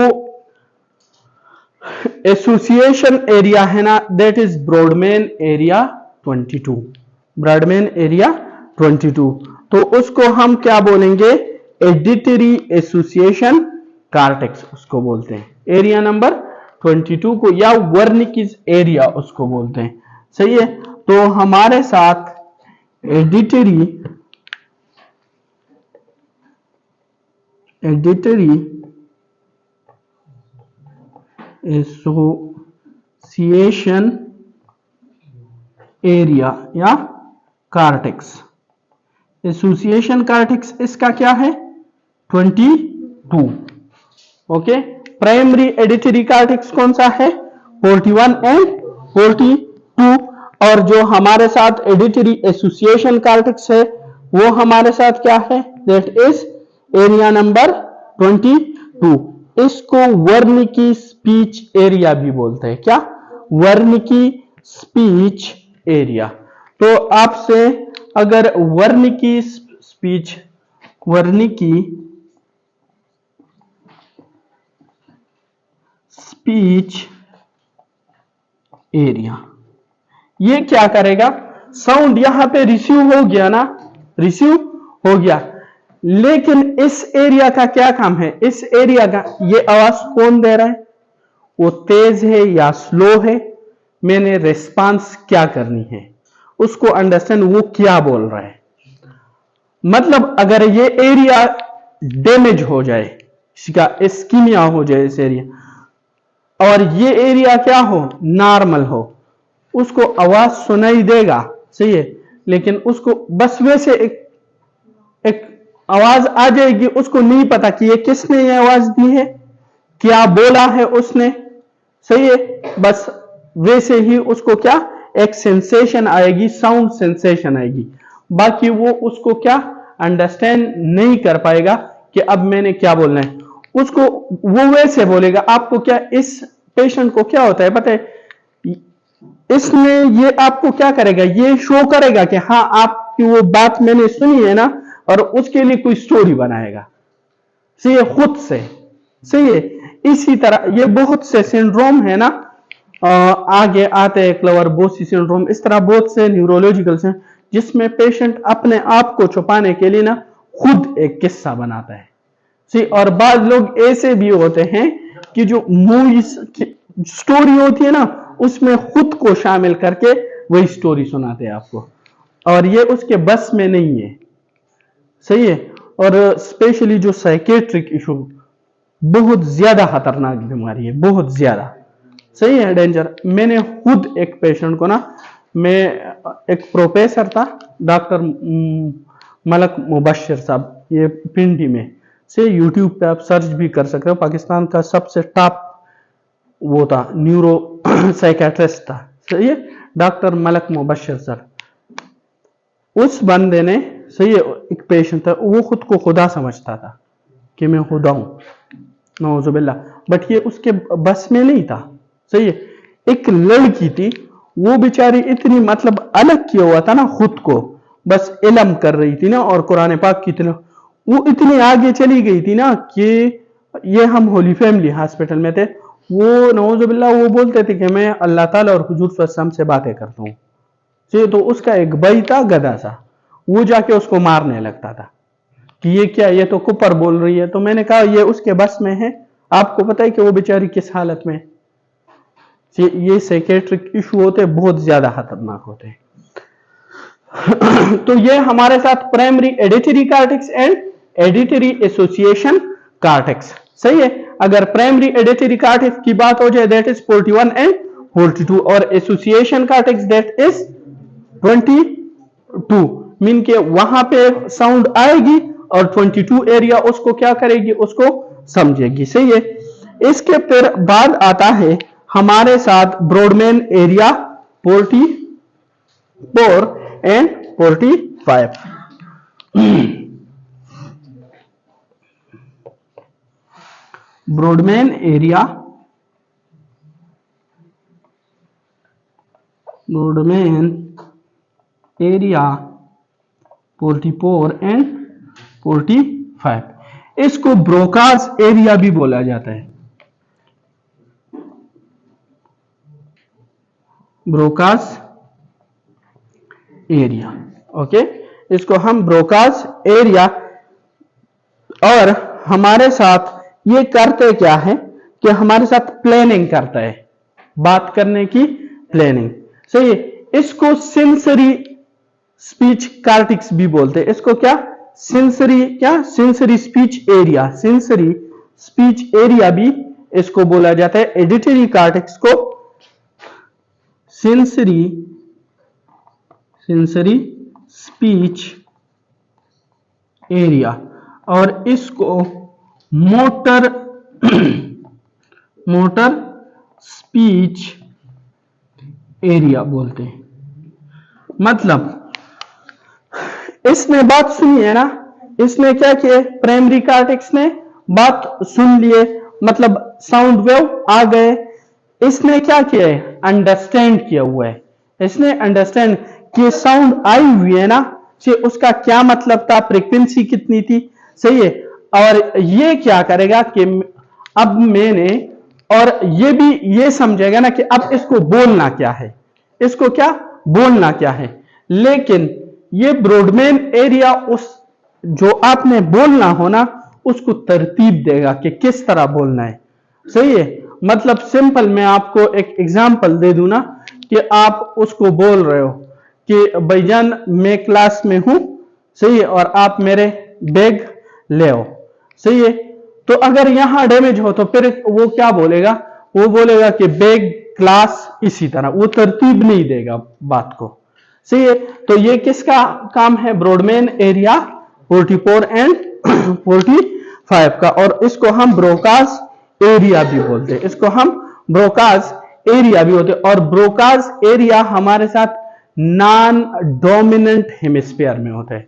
एसोसिएशन एरिया है ना, that is Brodmann area 22, Brodmann area 22। तो उसको हम क्या बोलेंगे, एडिटरी एसोसिएशन कार्टेक्स उसको बोलते हैं, एरिया नंबर 22 को, या वर्निकीज एरिया उसको बोलते हैं, सही है। तो हमारे साथ एडिटरी एसोसिएशन एरिया या कार्टेक्स, एसोसिएशन कार्टेक्स इसका क्या है, 22, ओके। प्राइमरी एडिटरी कार्टेक्स कौन सा है, 41 एंड 42। और जो हमारे साथ एडिटरी एसोसिएशन कार्टेक्स है, वो हमारे साथ क्या है, दैट इज एरिया नंबर 22। इसको वर्निकी स्पीच एरिया भी बोलते हैं, क्या, वर्निकी स्पीच एरिया। तो आपसे अगर वर्निकी स्पीच, वर्निकी स्पीच एरिया, ये क्या करेगा, साउंड यहां पे रिसीव हो गया ना, रिसीव हो गया, लेकिन इस एरिया का क्या काम है, इस एरिया का ये आवाज कौन दे रहा है, वो तेज है या स्लो है, मैंने रिस्पांस क्या करनी है, उसको अंडरस्टैंड वो क्या बोल रहा है। मतलब अगर ये एरिया डैमेज हो जाए, इसका इस्कीमिया हो जाए इस एरिया, और ये एरिया क्या हो, नॉर्मल हो, उसको आवाज सुनाई देगा, सही है, लेकिन उसको बस वैसे एक आवाज आ जाएगी, उसको नहीं पता कि ये किसने ये आवाज दी है, क्या बोला है उसने, सही है। बस वैसे ही उसको क्या, एक सेंसेशन आएगी, साउंड सेंसेशन आएगी, बाकी वो उसको क्या अंडरस्टैंड नहीं कर पाएगा कि अब मैंने क्या बोलना है, उसको वो वैसे बोलेगा। आपको क्या, इस पेशेंट को क्या होता है पता है, इसने ये आपको क्या करेगा, ये शो करेगा कि हाँ आपकी वो बात मैंने सुनी है ना, और उसके लिए कोई स्टोरी बनाएगा, सही है, खुद से, सही है। इसी तरह ये बहुत से सिंड्रोम है ना, आगे आते हैं क्लेवर बोसी सिंड्रोम, इस तरह बहुत से न्यूरोलॉजिकल्स हैं जिसमें पेशेंट अपने आप को छुपाने के लिए ना खुद एक किस्सा बनाता है। सी, और बाद लोग ऐसे भी होते हैं कि जो मूवीज स्टोरी होती है ना उसमें खुद को शामिल करके वही स्टोरी सुनाते हैं आपको, और ये उसके बस में नहीं है। सही है। और स्पेशली जो साइकेट्रिक इशू बहुत ज्यादा खतरनाक बीमारी है, बहुत ज्यादा। सही है, डेंजर। मैंने खुद एक पेशेंट को ना, मैं एक प्रोफेसर था डॉक्टर मलक मुबशर साहब, ये पिंडी में से, यूट्यूब पे आप सर्च भी कर सकते हो, पाकिस्तान का सबसे टॉप वो था न्यूरो साइकेट्रिस्ट था। सही है, डॉक्टर मलक मुबशर सर। उस बंदे ने, सही है, एक पेशेंट था, वो खुद को खुदा समझता था कि मैं खुदा हूं, नौजुबिल्ला, बट ये उसके बस में नहीं था। सही है। एक लड़की थी, वो बेचारी इतनी मतलब अलग किया हुआ था ना खुद को, बस इल्म कर रही थी ना, और कुरान पाक की तरह वो इतनी आगे चली गई थी ना कि ये हम होली फैमिली हॉस्पिटल में थे, वो नौजुबिल्ला वो बोलते थे कि मैं अल्लाह ताला और हुजूर सल्लल्लाहु से बातें करता हूँ। तो उसका एक भाई था गधा सा, वो जाके उसको मारने लगता था कि ये क्या, ये तो कुपर बोल रही है। तो मैंने कहा ये उसके बस में है। आपको पता है कि वो बेचारी किस हालत में। ये साइकेट्रिक इशू होते बहुत ज्यादा खतरनाक होते हैं। तो ये हमारे साथ primary auditory cortex and auditory association cortex. सही है। अगर प्राइमरी एडिटरी कार्टेक्स की बात हो जाए दैट इज 41 एंड 42, और association cortex that is 22, mean के वहां पे साउंड आएगी और 22 एरिया उसको क्या करेगी, उसको समझेगी। सही है। इसके फिर बाद आता है हमारे साथ Brodmann area 44 and 45। Brodmann area 44 and 45, इसको ब्रोकाज एरिया भी बोला जाता है। ब्रोकाज एरिया, ओके, इसको हम ब्रोकाज एरिया। और हमारे साथ ये करते क्या है कि हमारे साथ प्लानिंग करता है, बात करने की प्लानिंग। सही है। इसको सेंसरी स्पीच कार्टेक्स भी बोलते हैं। इसको क्या, sensory speech area, sensory speech area भी इसको बोला जाता है। एडिटरी कार्टेक्स को सेंसरी स्पीच एरिया, और इसको मोटर स्पीच एरिया बोलते हैं। मतलब इसने बात सुनी है ना, इसने क्या किया, प्राइमरी कार्टेक्स ने बात सुन लिए, मतलब साउंड वेव आ गए, इसने क्या किया है, अंडरस्टैंड किया हुआ है। इसने अंडरस्टैंड कि साउंड आई हुई है ना, उसका क्या मतलब था, फ्रीक्वेंसी कितनी थी। सही है। और ये क्या करेगा कि अब मैंने, और ये भी ये समझेगा ना कि अब इसको बोलना क्या है, इसको क्या बोलना क्या है। लेकिन ये ब्रॉडमैन एरिया उस जो आपने बोलना हो ना उसको तरतीब देगा कि किस तरह बोलना है। सही है। मतलब सिंपल मैं आपको एक एग्जांपल दे दूं ना, कि आप उसको बोल रहे हो कि भाईजान मैं क्लास में हूं, सही है, और आप मेरे बैग ले आओ। सही है। तो अगर यहां डैमेज हो तो फिर वो क्या बोलेगा, वो बोलेगा कि बैग क्लास, इसी तरह, वो तरतीब नहीं देगा बात को। सही है। तो ये किसका काम है, ब्रॉडमैन एरिया 44 एंड 45 का, और इसको हम ब्रोकाज एरिया भी बोलते हैं। इसको हम ब्रोकाज एरिया भी होते हैं। और ब्रोकाज एरिया हमारे साथ नॉन डोमिनेंट हेमिस्फीयर में होता है।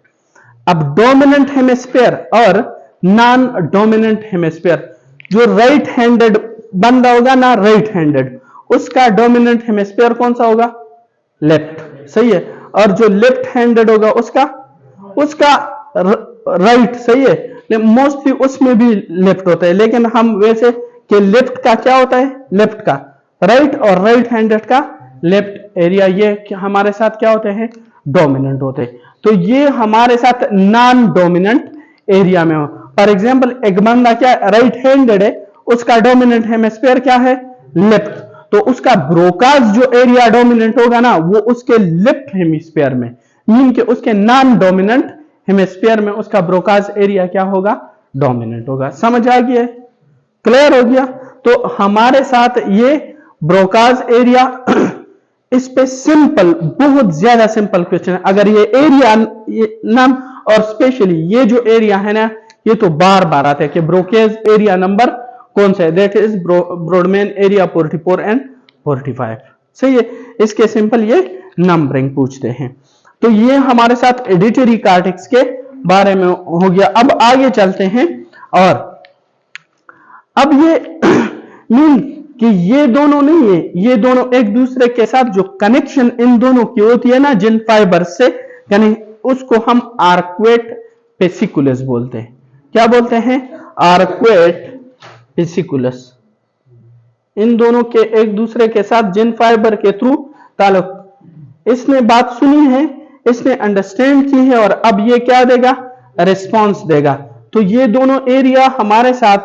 अब डोमिनेंट हेमिस्फीयर और नॉन डोमिनेंट हेमिस्फीयर, जो राइट हैंडेड बंदा होगा ना, राइट हैंडेड, उसका डोमिनेंट हेमिस्फीयर कौन सा होगा, लेफ्ट। सही है। और जो लेफ्ट हैंडेड होगा उसका राइट। सही है। मोस्टली उसमें भी लेफ्ट होता है, लेकिन हम वैसे कि लेफ्ट का क्या होता है, लेफ्ट का राइट और राइट हैंडेड का लेफ्ट एरिया, ये हमारे साथ क्या होते हैं, डोमिनेंट होते हैं। तो ये हमारे साथ नॉन डोमिनेंट एरिया में हो। फॉर एग्जाम्पल एक बंदा क्या राइट हैंडेड है, उसका डोमिनेंट हेमिस्फीयर क्या है, लेफ्ट, तो उसका ब्रोकाज जो एरिया डोमिनेंट होगा ना वो उसके लेफ्ट हेमिस्फीयर में, मीन के उसके नॉन डोमिनेंट हेमिस्फीयर में उसका ब्रोकाज एरिया क्या होगा, डोमिनेंट होगा। समझ आ गया, क्लियर हो गया। तो हमारे साथ ये ब्रोकाज एरिया, इस पे सिंपल, बहुत ज्यादा सिंपल क्वेश्चन है। अगर ये एरिया नाम और स्पेशली ये जो एरिया है ना, ये तो बार बार आते हैं कि ब्रोकेज एरिया नंबर कौन सा है, that is Brodmann area 44 and 45। सही है, इसके सिंपल ये नंबरिंग पूछते हैं। तो ये हमारे साथ एडिटरी कार्टेक्स के बारे में हो गया। अब आगे चलते हैं, और अब ये मीन कि ये दोनों नहीं है, ये दोनों एक दूसरे के साथ जो कनेक्शन इन दोनों की होती है ना, जिन फाइबर से, यानी उसको हम आर्क्वेट पेसिकुलस बोलते हैं। क्या बोलते हैं, आर्क्वेट पेसिकुलस। इन दोनों के एक दूसरे के साथ जिन फाइबर के थ्रू ताल्लुक, इसने बात सुनी है, इसने अंडरस्टैंड की है, और अब ये क्या देगा, रिस्पॉन्स देगा। तो ये दोनों एरिया हमारे साथ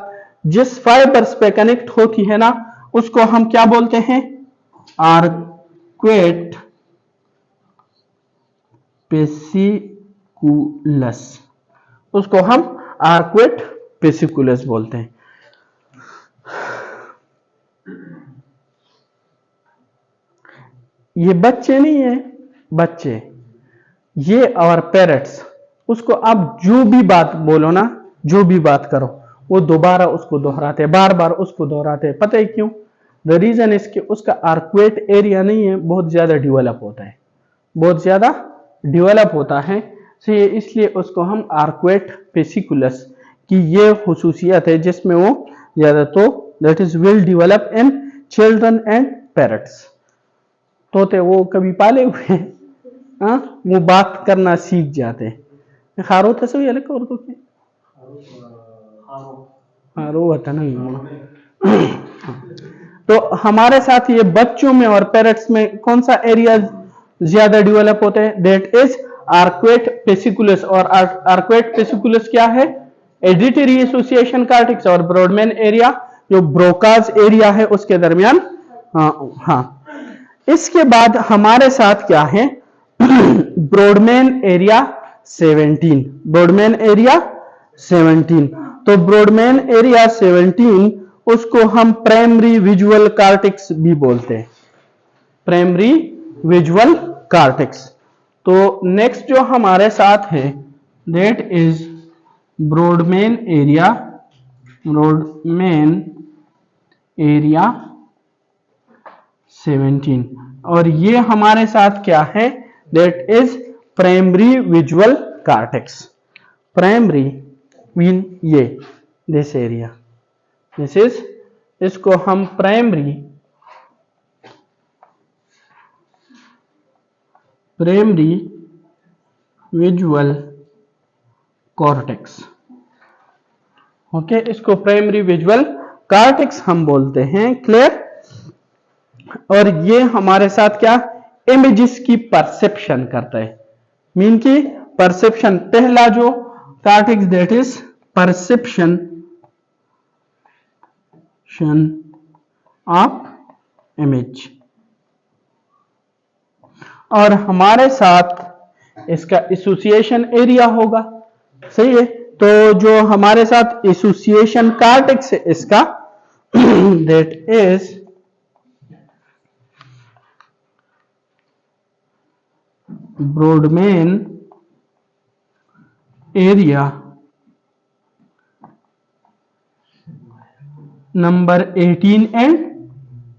जिस फाइबर्स पे कनेक्ट होती है ना, उसको हम क्या बोलते हैं, आर्क्वेट पेसिकुलस। उसको हम आर्क्वेट पेसिकुलस बोलते हैं। ये बच्चे नहीं है, बच्चे, ये और पेरेंट्स, उसको आप जो भी बात बोलो ना, जो भी बात करो, वो दोबारा उसको दोहराते, बार बार उसको दोहराते। पता है क्यों, द रीजन इसके उसका आर्क्वेट एरिया नहीं है, बहुत ज्यादा डेवलप होता है, बहुत ज्यादा डेवलप होता है। इसलिए उसको हम आर्क्वेट पेसिकुलस की ये खुसूसियत है जिसमें वो ज्यादा, तो that is well develop in children and parents. तोते वो कभी पाले हुए हैं, वो बात करना सीख जाते हैं। खारो था सभी अलग और तो क्या, खारो होता नहीं। तो हमारे साथ ये बच्चों में और पेरेंट्स में कौन सा एरिया ज्यादा डेवलप होते हैं, दैट इज आर्क्वेट पेसिकुलस। और आर्क्वेट पेसिकुलस क्या है, एडिटरी एसोसिएशन कार्टेक्स और ब्रॉडमैन एरिया जो ब्रोकाज एरिया है उसके दरमियान। हाँ, इसके बाद हमारे साथ क्या है, ब्रॉडमैन एरिया 17, ब्रॉडमैन एरिया 17। तो ब्रॉडमैन एरिया 17 उसको हम प्राइमरी विजुअल कार्टेक्स भी बोलते हैं, प्राइमरी विजुअल कार्टेक्स। तो नेक्स्ट जो हमारे साथ है that is Brodmann area, Brodmann area 17, और ये हमारे साथ क्या है, that is primary visual cortex. Primary mean ये दिस एरिया, दिस इज, इसको हम प्राइमरी विजुअल कॉर्टेक्स। ओके, इसको प्राइमरी विजुअल कॉर्टेक्स हम बोलते हैं, क्लियर। और ये हमारे साथ क्या, इमेजेस की परसेप्शन करता है, मीन की परसेप्शन। पहला जो cortex that is perception of image, और हमारे साथ इसका एसोसिएशन एरिया होगा। सही है, तो जो हमारे साथ एसोसिएशन कॉर्टेक्स है इसका that is Brodmann area number 18 and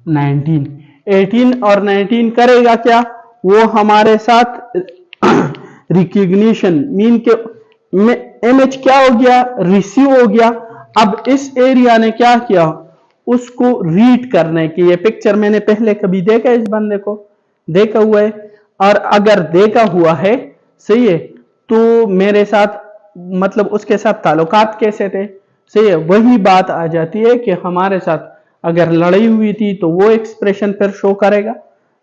19। 18 और 19 करेगा क्या, वो हमारे साथ रिकग्निशन मीन के इमेज क्या हो गया, रिसीव हो गया। अब इस एरिया ने क्या किया, उसको रीड करने की, ये पिक्चर मैंने पहले कभी देखा है, इस बंदे को देखा हुआ है, और अगर देखा हुआ है, सही है, तो मेरे साथ मतलब उसके साथ ताल्लुकात कैसे थे, सही है, वही बात आ जाती है कि हमारे साथ अगर लड़ाई हुई थी तो वो एक्सप्रेशन फिर शो करेगा,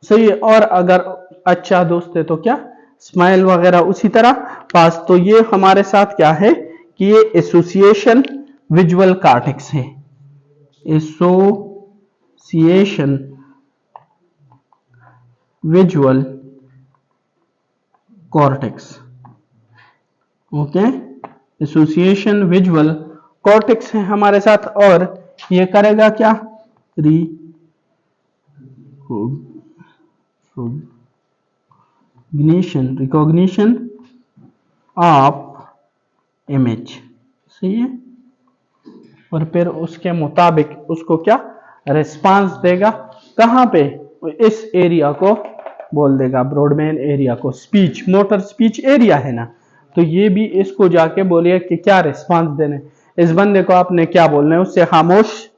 सही है। और अगर अच्छा दोस्त है तो क्या, स्माइल वगैरह उसी तरह पास। तो ये हमारे साथ क्या है कि ये एसोसिएशन विजुअल कॉर्टेक्स है, association visual cortex. Okay, association visual cortex है हमारे साथ, और ये करेगा क्या, रिकॉग्निशन ऑफ इमेज, सही है। और फिर उसके मुताबिक उसको क्या रिस्पांस देगा, कहां पे, इस एरिया को बोल देगा ब्रॉडबैंड एरिया को, स्पीच मोटर स्पीच एरिया है ना, तो ये भी इसको जाके बोलिए कि क्या रिस्पांस देने, इस बंदे को आपने क्या बोलना है, उससे खामोश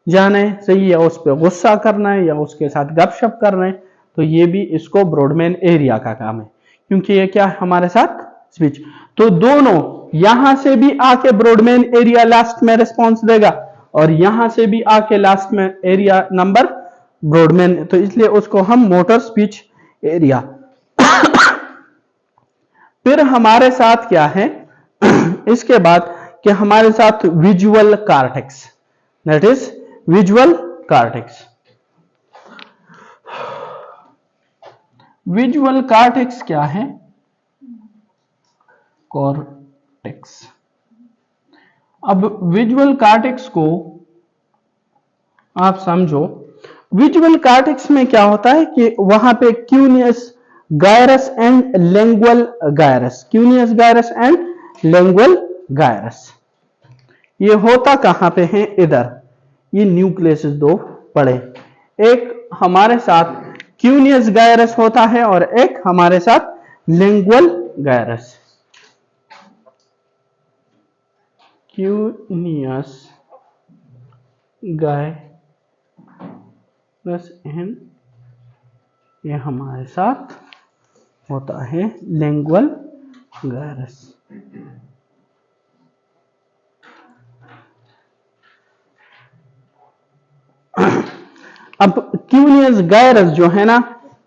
जाना है, सही है, उस पर गुस्सा करना है या उसके साथ गपशप करना है, तो ये भी इसको ब्रॉडबैंड एरिया का काम है, क्योंकि ये क्या है हमारे साथ स्पीच। तो दोनों यहां से भी आके ब्रॉडबैंड एरिया लास्ट में रिस्पॉन्स देगा, और यहां से भी आके लास्ट में एरिया नंबर ब्रॉडबैंड, तो इसलिए उसको हम मोटर स्पीच एरिया। फिर हमारे साथ क्या है इसके बाद कि हमारे साथ visual cortex, that is visual cortex. Visual cortex क्या है, कॉर्टेक्स। अब विजुअल कॉर्टेक्स को आप समझो, विजुअल कॉर्टेक्स में क्या होता है कि वहां पे cuneus gyrus and lingual gyrus, cuneus gyrus and lingual gyrus, ये होता कहां पे है, इधर ये न्यूक्लियस दो पड़े, एक हमारे साथ क्यूनियस गायरस होता है और एक हमारे साथ lingual gyrus, cuneus gyrus and ये हमारे साथ होता है लिंगुअल गायरस। अब क्यूनियस गायरस जो है ना,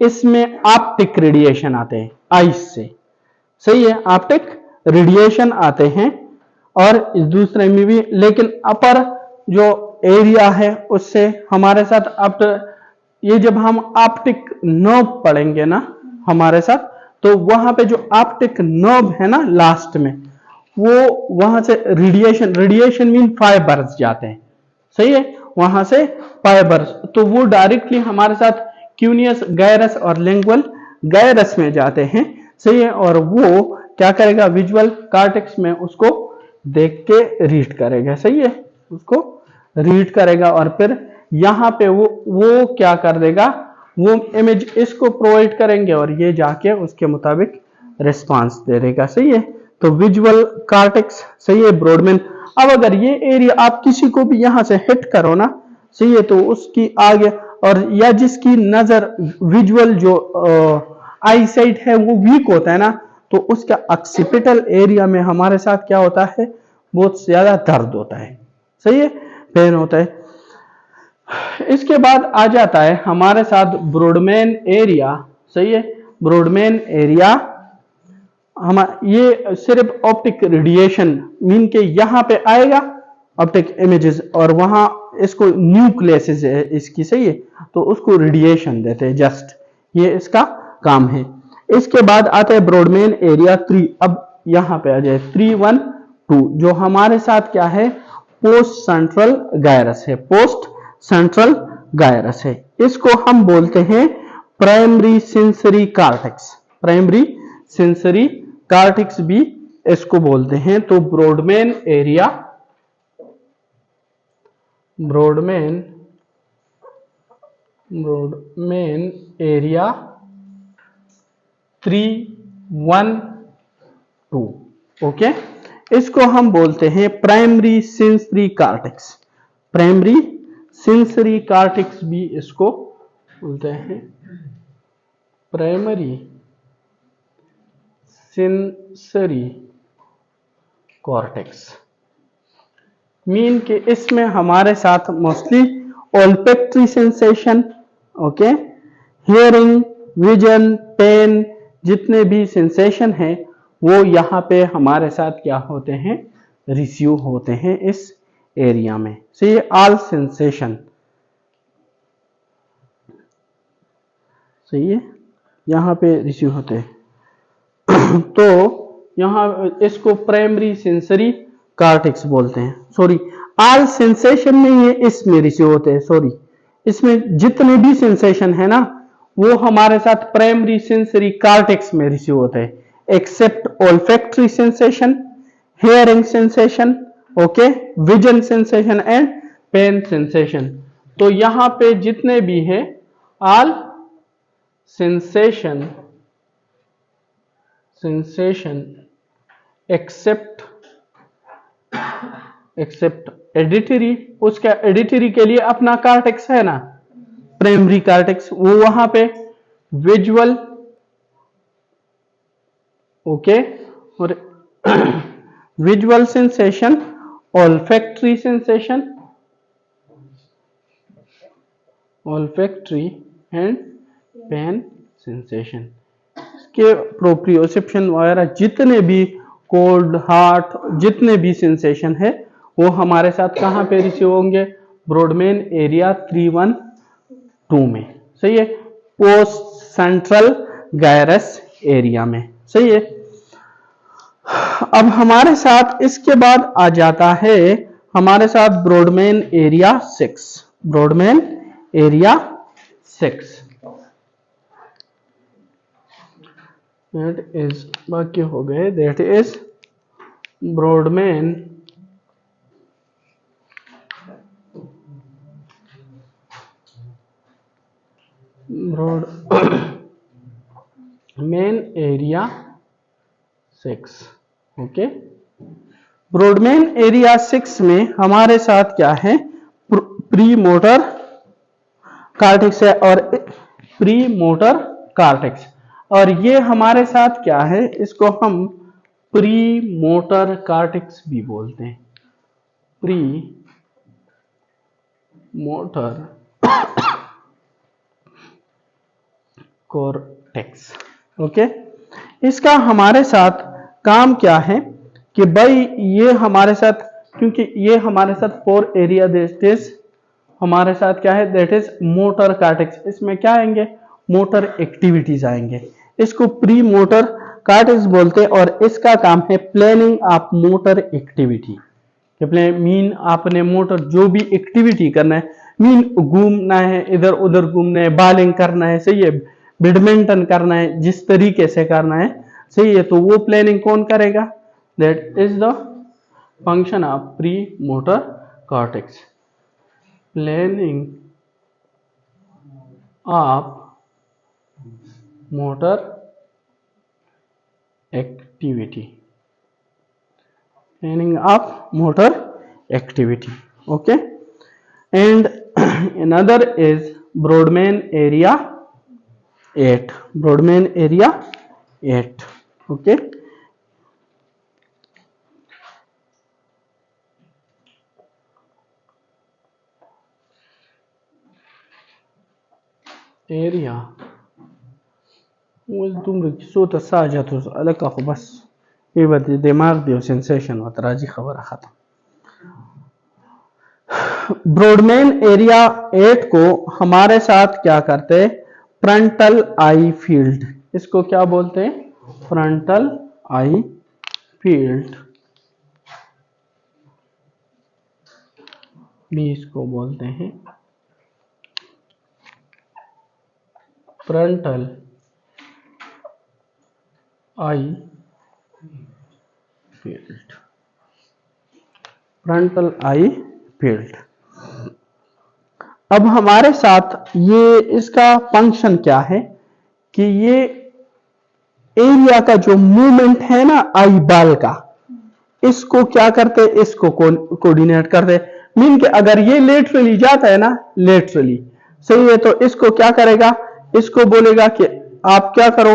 इसमें ऑप्टिक रेडिएशन आते हैं आइस से, सही है, ऑप्टिक रेडिएशन आते हैं, और इस दूसरे में भी, लेकिन अपर जो एरिया है उससे हमारे साथ ये जब हम ऑप्टिक नर्व पढ़ेंगे ना हमारे साथ, तो वहां पे जो ऑप्टिक नर्व है ना लास्ट में, वो वहां से रेडिएशन मीन फाइबर्स जाते हैं, सही है, वहां से फाइबर्स, तो वो डायरेक्टली हमारे साथ क्यूनियस गायरस और लिंगुअल गायरस में जाते हैं, सही है, और वो क्या करेगा, विजुअल कॉर्टेक्स में उसको देख के रीड करेगा, सही है, उसको रीड करेगा, और फिर यहां पे वो क्या कर देगा, वो इमेज इसको प्रोवाइड करेंगे और ये जाके उसके मुताबिक रिस्पांस दे देगा, सही है। तो विजुअल कॉर्टेक्स, सही है, ब्रॉडबैंड। अब अगर ये एरिया आप किसी को भी यहां से हिट करो ना, सही है, तो उसकी आगे, और या जिसकी नजर विजुअल जो आई साइट है वो वीक होता है ना, तो उसका ऑक्सीपिटल एरिया में हमारे साथ क्या होता है, बहुत ज्यादा दर्द होता है, सही है, पेन होता है। इसके बाद आ जाता है हमारे साथ ब्रॉडबैंड एरिया, सही है, ब्रॉडबैंड एरिया हम ये सिर्फ ऑप्टिक रेडिएशन मीन के यहां पे आएगा ऑप्टिक इमेजेस, और वहां इसको न्यूक्लियस है इसकी, सही है, तो उसको रेडिएशन देते हैं जस्ट, ये इसका काम है। इसके बाद आता है ब्रॉडबैंड एरिया 3। अब यहां पे आ जाए 312, जो हमारे साथ क्या है, पोस्ट सेंट्रल गायरस है, पोस्ट सेंट्रल गायरस है, इसको हम बोलते हैं primary sensory cortex, primary sensory cortex भी इसको बोलते हैं। तो broadband area, broadband area 312, okay, इसको हम बोलते हैं primary sensory cortex, primary sensory cortex भी इसको बोलते हैं, प्राइमरी सेंसरी कॉर्टेक्स, मीन के इसमें हमारे साथ mostly olfactory sensation, okay, hearing, vision, pain, जितने भी सेंसेशन है वो यहाँ पे हमारे साथ क्या होते हैं, रिसीव होते हैं इस एरिया में। सी ऑल सेंसेशन, सही है, यहाँ पे रिसीव होते हैं। तो यहाँ इसको प्राइमरी सेंसरी कार्टेक्स बोलते हैं। सॉरी, ऑल सेंसेशन में ये इसमें रिसीव होते हैं। सॉरी, इसमें जितने भी सेंसेशन है ना वो हमारे साथ प्राइमरी सेंसरी कार्टेक्स में रिसीव होते हैं, except olfactory sensation, hearing sensation, okay, vision sensation and pain sensation. तो यहाँ पे जितने भी है ऑल सेंसेशन एक्सेप्ट एडिटरी, उसका एडिटरी के लिए अपना कार्टेक्स है ना, प्राइमरी कार्टेक्स, वो वहां पे विजुअल, ओके, और visual sensation, olfactory sensation, olfactory and pain sensation, के प्रोप्रियोसेप्शन वगैरह जितने भी कोल्ड, हॉट, जितने भी सेंसेशन है वो हमारे साथ कहां पे रिसीव होंगे, ब्रॉडमैन एरिया 312 में, सही है, पोस्ट सेंट्रल गायरस एरिया में, सही है। अब हमारे साथ इसके बाद आ जाता है हमारे साथ Brodmann area 6, Brodmann area 6, that is, बाकी हो गए, that is Brodmann main area 6, okay. Brodmann area 6 में हमारे साथ क्या है, प्री मोटर कार्टेक्स है और प्री मोटर कार्टेक्स, और ये हमारे साथ क्या है, इसको हम प्री मोटर कार्टेक्स भी बोलते हैं, प्री मोटर कॉर्टेक्स, ओके। इसका हमारे साथ काम क्या है कि भाई ये हमारे साथ, क्योंकि ये हमारे साथ फोर एरिया दैट इज हमारे साथ क्या है, दैट इज मोटर कार्टेक्स, इसमें क्या आएंगे, मोटर एक्टिविटीज आएंगे, इसको प्री मोटर कार्टेक्स बोलते हैं, और इसका काम है planning of motor activity, mean आपने मोटर जो भी एक्टिविटी करना है, मीन घूमना है, इधर उधर घूमना है, बॉलिंग करना है, सही है, बैडमिंटन करना है, जिस तरीके से करना है, सही है, तो वो प्लानिंग कौन करेगा, that is the function of pre motor cortex, planning of motor activity, planning of motor activity, okay. And another is Brodmann area 8, Brodmann area 8, okay. Area वो तुम सोच साजा तो अलग का हो, बस ये बात दिमाग दियो सेंसेशन होता राजी खबर खत्म। ब्रॉडमैन एरिया 8 को हमारे साथ क्या करते हैं, फ्रंटल आई फील्ड, इसको क्या बोलते हैं, फ्रंटल आई फील्ड भी इसको बोलते हैं, फ्रंटल आई फील्ड, फ्रंटल आई फील्ड। अब हमारे साथ ये इसका फंक्शन क्या है कि ये एरिया का जो मूवमेंट है ना आई बाल का, इसको क्या करते, इसको कोऑर्डिनेट करते, मीन कि अगर ये लेटरली जाता है ना, लेटरली, सही है, तो इसको क्या करेगा, इसको बोलेगा कि आप क्या करो,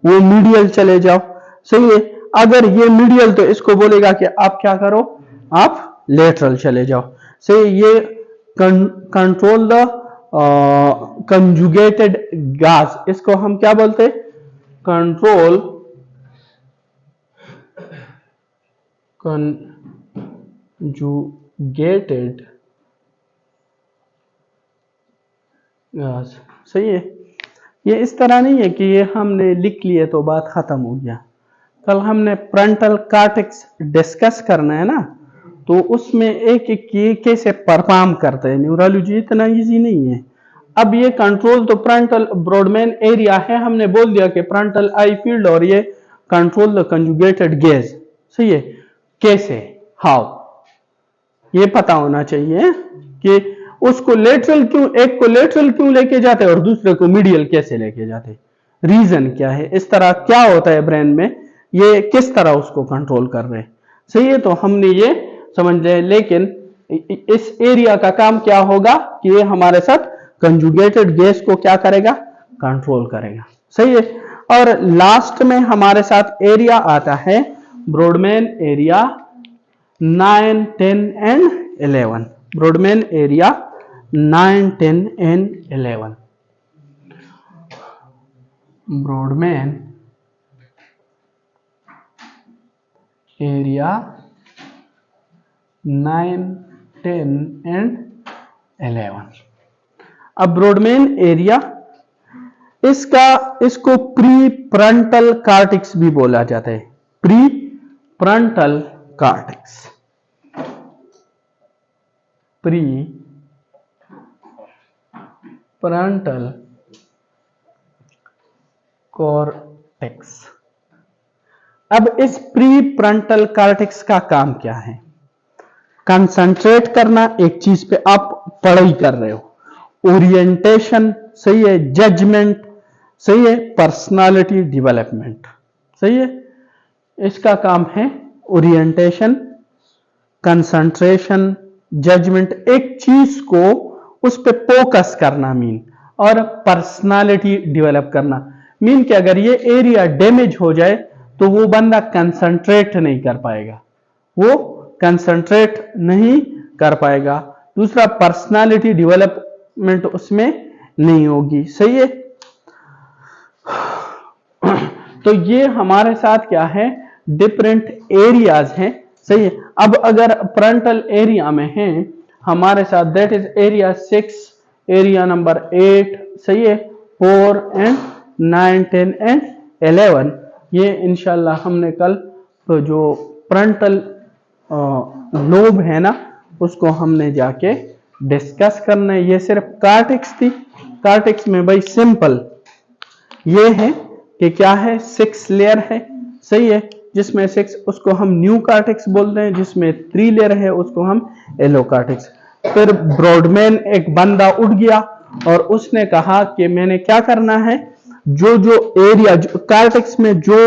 वो मीडियल चले जाओ, सही है, अगर ये मीडियल तो इसको बोलेगा कि आप क्या करो, आप लेटरल चले जाओ, सही। ये कंट्रोल द कंजुगेटेड गैस, इसको हम क्या बोलते हैं? Control conjugated gas. सही है। ये इस तरह नहीं है कि ये हमने लिख लिए तो बात खत्म हो गया। कल हमने फ्रंटल कॉर्टेक्स डिस्कस करना है ना, तो उसमें एक एक ये कैसे परफॉर्म करते हैं। न्यूरोलॉजी इतना इजी नहीं है। अब ये कंट्रोल तो फ्रंटल ब्रॉडमैन एरिया है, हमने बोल दिया कि फ्रंटल आई फील्ड, और ये कंट्रोल द कंजुगेटेड गेज। सही है। कैसे, हाउ, ये पता होना चाहिए कि उसको लेटरल क्यों, एक को लेटरल क्यों लेके जाते और दूसरे को मीडियल कैसे लेके जाते, रीजन क्या है, इस तरह क्या होता है ब्रेन में, ये किस तरह उसको कंट्रोल कर रहे हैं। सही है। तो हमने ये समझ लिया, लेकिन इस एरिया का काम क्या होगा कि ये हमारे साथ कंजुगेटेड गेज को क्या करेगा, कंट्रोल करेगा। सही है। और लास्ट में हमारे साथ एरिया आता है Brodmann area 9, 10 and 11। Brodmann area 9, 10 and 11। Brodmann area 9, 10 and 11। अब ब्रॉडमैन एरिया, इसको प्री फ्रंटल कॉर्टेक्स भी बोला जाता है। Pre frontal cortex, pre frontal cortex. अब इस प्री फ्रंटल कॉर्टेक्स का काम क्या है? कंसंट्रेट करना एक चीज पे, आप पढ़ाई कर रहे हो, ओरिएंटेशन, सही है, जजमेंट, सही है, पर्सनालिटी डेवलपमेंट। सही है। इसका काम है ओरिएंटेशन, कंसंट्रेशन, जजमेंट, एक चीज को उस पे फोकस करना मीन, और पर्सनालिटी डेवलप करना मीन कि अगर ये एरिया डैमेज हो जाए तो वो बंदा कंसंट्रेट नहीं कर पाएगा, वो कंसंट्रेट नहीं कर पाएगा। दूसरा, पर्सनालिटी डेवलपमेंट उसमें नहीं होगी। सही है। तो ये हमारे साथ क्या है, डिफरेंट एरियाज हैं। सही है। अब अगर फ्रंटल एरिया में है हमारे साथ, that is area 6, area number 8, सही है, 4 एंड 9, 10 एंड 11। ये इंशाल्लाह हमने कल तो जो फ्रंटल लोब है ना, उसको हमने जाके डिस्कस करना है। ये सिर्फ कॉर्टेक्स थी। कॉर्टेक्स में भाई सिंपल ये है कि क्या है, 6 लेयर है। सही है। जिसमें 6 उसको हम न्यू कॉर्टेक्स बोलते हैं, जिसमें 3 लेयर है उसको हम येलो कॉर्टेक्स। फिर ब्रॉडमैन एक बंदा उठ गया और उसने कहा कि मैंने क्या करना है, जो जो एरिया, जो कॉर्टेक्स में जो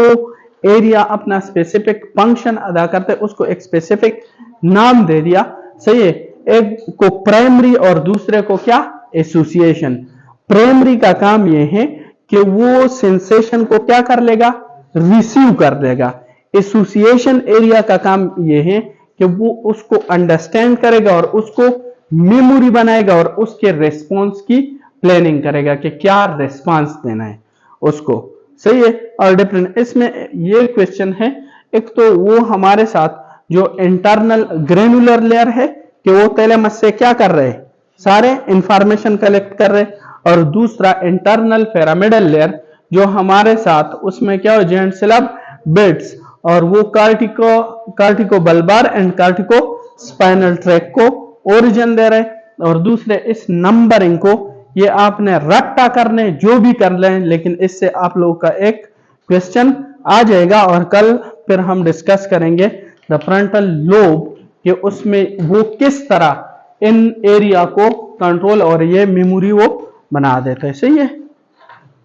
एरिया अपना स्पेसिफिक फंक्शन अदा करते हैं उसको एक स्पेसिफिक नाम दे दिया। सही है। एक को प्राइमरी और दूसरे को क्या, एसोसिएशन। प्राइमरी का काम यह है कि वो सेंसेशन को क्या कर लेगा, रिसीव कर लेगा। एसोसिएशन एरिया का काम यह है कि वो उसको अंडरस्टैंड करेगा और उसको मेमोरी बनाएगा और उसके रेस्पॉन्स की प्लानिंग करेगा कि क्या रेस्पॉन्स देना है उसको। सही है। और डिफरेंट इसमें ये क्वेश्चन है, एक तो वो हमारे साथ जो इंटरनल ग्रेनुलर लेयर है कि वो थैलेमस से क्या कर रहे हैं, सारे इंफॉर्मेशन कलेक्ट कर रहे हैं, और दूसरा इंटरनल पिरामिडल लेयर जो हमारे साथ उसमें क्या हो, जेंट सिलब बिट्स, और वो कार्टिको बल्बार एंड कार्टिको स्पाइनल ट्रैक को ओरिजिन दे रहे। और दूसरे इस नंबरिंग को ये आपने रट्टा करने जो भी कर लें, लेकिन इससे आप लोगों का एक क्वेश्चन आ जाएगा। और कल फिर हम डिस्कस करेंगे द फ्रंटल लोब कि उसमें वो किस तरह इन एरिया को कंट्रोल और ये मेमोरी वो बना देते हैं। सही है।